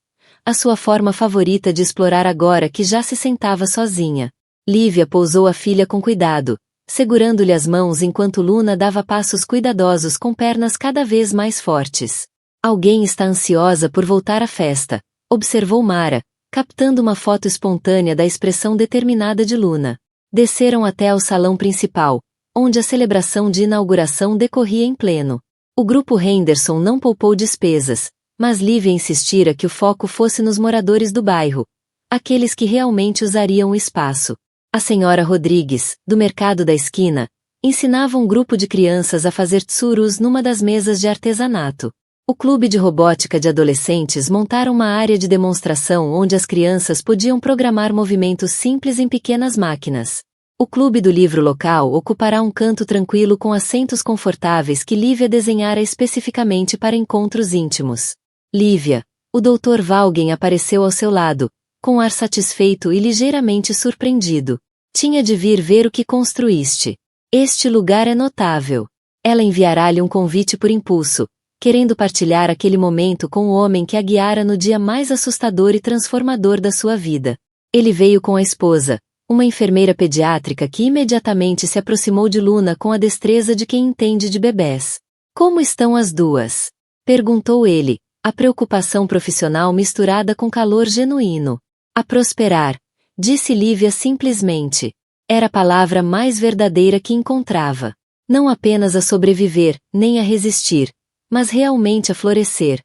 a sua forma favorita de explorar agora que já se sentava sozinha. Lívia pousou a filha com cuidado, segurando-lhe as mãos enquanto Luna dava passos cuidadosos com pernas cada vez mais fortes. Alguém está ansiosa por voltar à festa, observou Mara, captando uma foto espontânea da expressão determinada de Luna. Desceram até ao salão principal, onde a celebração de inauguração decorria em pleno. O grupo Henderson não poupou despesas, mas Lívia insistira que o foco fosse nos moradores do bairro, aqueles que realmente usariam o espaço. A senhora Rodrigues, do mercado da esquina, ensinava um grupo de crianças a fazer tsurus numa das mesas de artesanato. O clube de robótica de adolescentes montara uma área de demonstração onde as crianças podiam programar movimentos simples em pequenas máquinas. O clube do livro local ocupará um canto tranquilo com assentos confortáveis que Lívia desenhara especificamente para encontros íntimos. Lívia, o Dr. Valgen apareceu ao seu lado, com ar satisfeito e ligeiramente surpreendido. Tinha de vir ver o que construíste. Este lugar é notável. Ela enviará-lhe um convite por impulso, querendo partilhar aquele momento com o homem que a guiara no dia mais assustador e transformador da sua vida. Ele veio com a esposa, uma enfermeira pediátrica que imediatamente se aproximou de Luna com a destreza de quem entende de bebés. Como estão as duas? Perguntou ele, a preocupação profissional misturada com calor genuíno. A prosperar, disse Lívia simplesmente. Era a palavra mais verdadeira que encontrava. Não apenas a sobreviver, nem a resistir, mas realmente a florescer.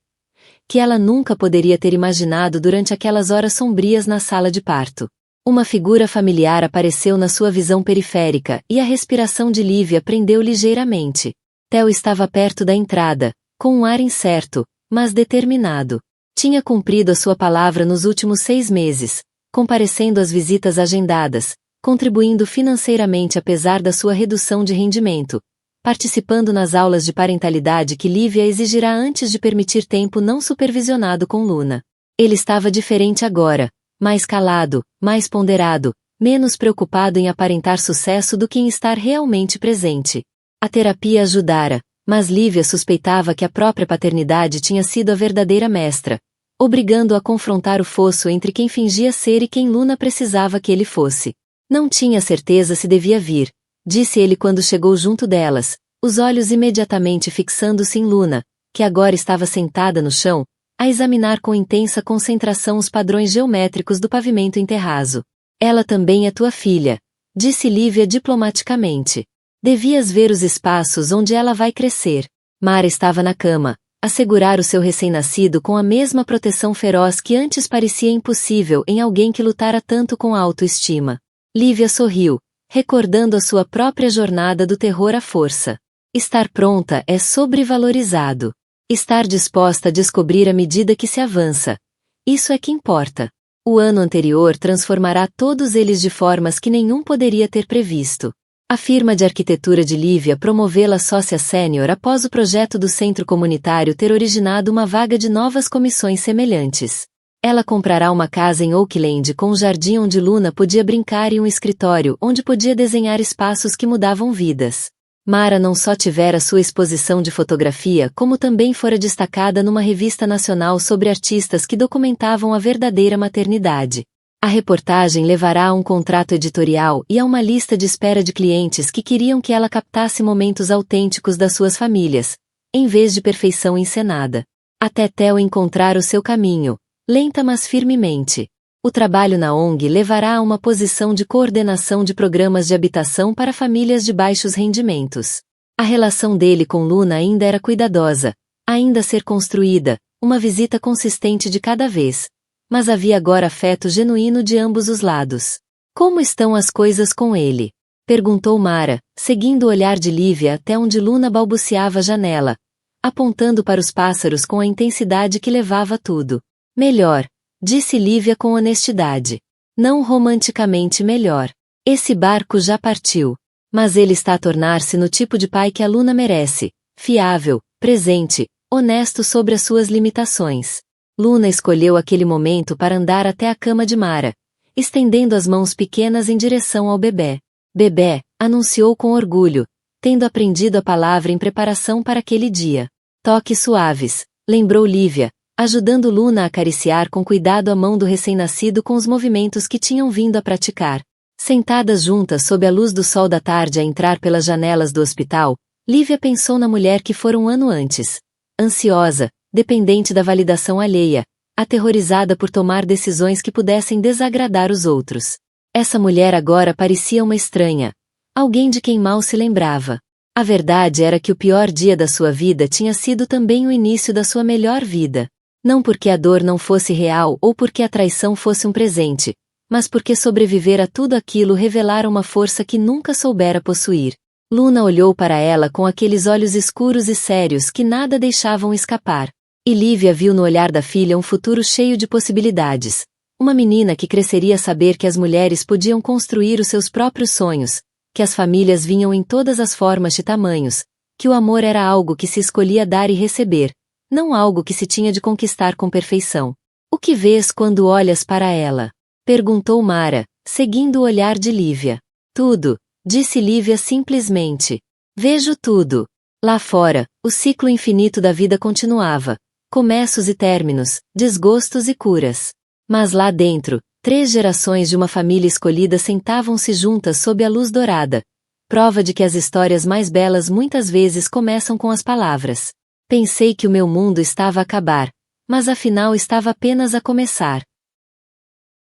Que ela nunca poderia ter imaginado durante aquelas horas sombrias na sala de parto. Uma figura familiar apareceu na sua visão periférica e a respiração de Lívia prendeu ligeiramente. Theo estava perto da entrada, com um ar incerto, mas determinado. Tinha cumprido a sua palavra nos últimos 6 meses, comparecendo às visitas agendadas, contribuindo financeiramente apesar da sua redução de rendimento, participando nas aulas de parentalidade que Lívia exigirá antes de permitir tempo não supervisionado com Luna. Ele estava diferente agora, mais calado, mais ponderado, menos preocupado em aparentar sucesso do que em estar realmente presente. A terapia ajudara, mas Lívia suspeitava que a própria paternidade tinha sido a verdadeira mestra, obrigando-a a confrontar o fosso entre quem fingia ser e quem Luna precisava que ele fosse. Não tinha certeza se devia vir, disse ele quando chegou junto delas, os olhos imediatamente fixando-se em Luna, que agora estava sentada no chão, a examinar com intensa concentração os padrões geométricos do pavimento em terraço. Ela também é tua filha, disse Lívia diplomaticamente. Devias ver os espaços onde ela vai crescer. Mara estava na cama, a segurar o seu recém-nascido com a mesma proteção feroz que antes parecia impossível em alguém que lutara tanto com a autoestima. Lívia sorriu, recordando a sua própria jornada do terror à força. Estar pronta é sobrevalorizado. Estar disposta a descobrir à medida que se avança. Isso é que importa. O ano anterior transformará todos eles de formas que nenhum poderia ter previsto. A firma de arquitetura de Lívia promovê-la sócia sênior após o projeto do centro comunitário ter originado uma vaga de novas comissões semelhantes. Ela comprará uma casa em Oakland com um jardim onde Luna podia brincar e um escritório onde podia desenhar espaços que mudavam vidas. Mara não só tivera sua exposição de fotografia como também fora destacada numa revista nacional sobre artistas que documentavam a verdadeira maternidade. A reportagem levará a um contrato editorial e a uma lista de espera de clientes que queriam que ela captasse momentos autênticos das suas famílias, em vez de perfeição encenada. Até Theo encontrar o seu caminho, lenta mas firmemente. O trabalho na ONG levará a uma posição de coordenação de programas de habitação para famílias de baixos rendimentos. A relação dele com Luna ainda era cuidadosa, ainda a ser construída, uma visita consistente de cada vez. Mas havia agora afeto genuíno de ambos os lados. Como estão as coisas com ele? Perguntou Mara, seguindo o olhar de Lívia até onde Luna balbuciava a janela, apontando para os pássaros com a intensidade que levava tudo. Melhor, disse Lívia com honestidade. Não romanticamente melhor. Esse barco já partiu. Mas ele está a tornar-se no tipo de pai que a Luna merece. Fiável, presente, honesto sobre as suas limitações. Luna escolheu aquele momento para andar até a cama de Mara, estendendo as mãos pequenas em direção ao bebê. Bebê, anunciou com orgulho, tendo aprendido a palavra em preparação para aquele dia. Toques suaves, lembrou Lívia, ajudando Luna a acariciar com cuidado a mão do recém-nascido com os movimentos que tinham vindo a praticar. Sentadas juntas sob a luz do sol da tarde a entrar pelas janelas do hospital, Lívia pensou na mulher que fora um ano antes. Ansiosa, dependente da validação alheia, aterrorizada por tomar decisões que pudessem desagradar os outros. Essa mulher agora parecia uma estranha, alguém de quem mal se lembrava. A verdade era que o pior dia da sua vida tinha sido também o início da sua melhor vida. Não porque a dor não fosse real ou porque a traição fosse um presente, mas porque sobreviver a tudo aquilo revelara uma força que nunca soubera possuir. Luna olhou para ela com aqueles olhos escuros e sérios que nada deixavam escapar. E Lívia viu no olhar da filha um futuro cheio de possibilidades. Uma menina que cresceria a saber que as mulheres podiam construir os seus próprios sonhos, que as famílias vinham em todas as formas e tamanhos, que o amor era algo que se escolhia dar e receber, não algo que se tinha de conquistar com perfeição. O que vês quando olhas para ela? Perguntou Mara, seguindo o olhar de Lívia. Tudo, disse Lívia simplesmente. Vejo tudo. Lá fora, o ciclo infinito da vida continuava. Começos e términos, desgostos e curas. Mas lá dentro, 3 gerações de uma família escolhida sentavam-se juntas sob a luz dourada. Prova de que as histórias mais belas muitas vezes começam com as palavras. Pensei que o meu mundo estava a acabar, mas afinal estava apenas a começar.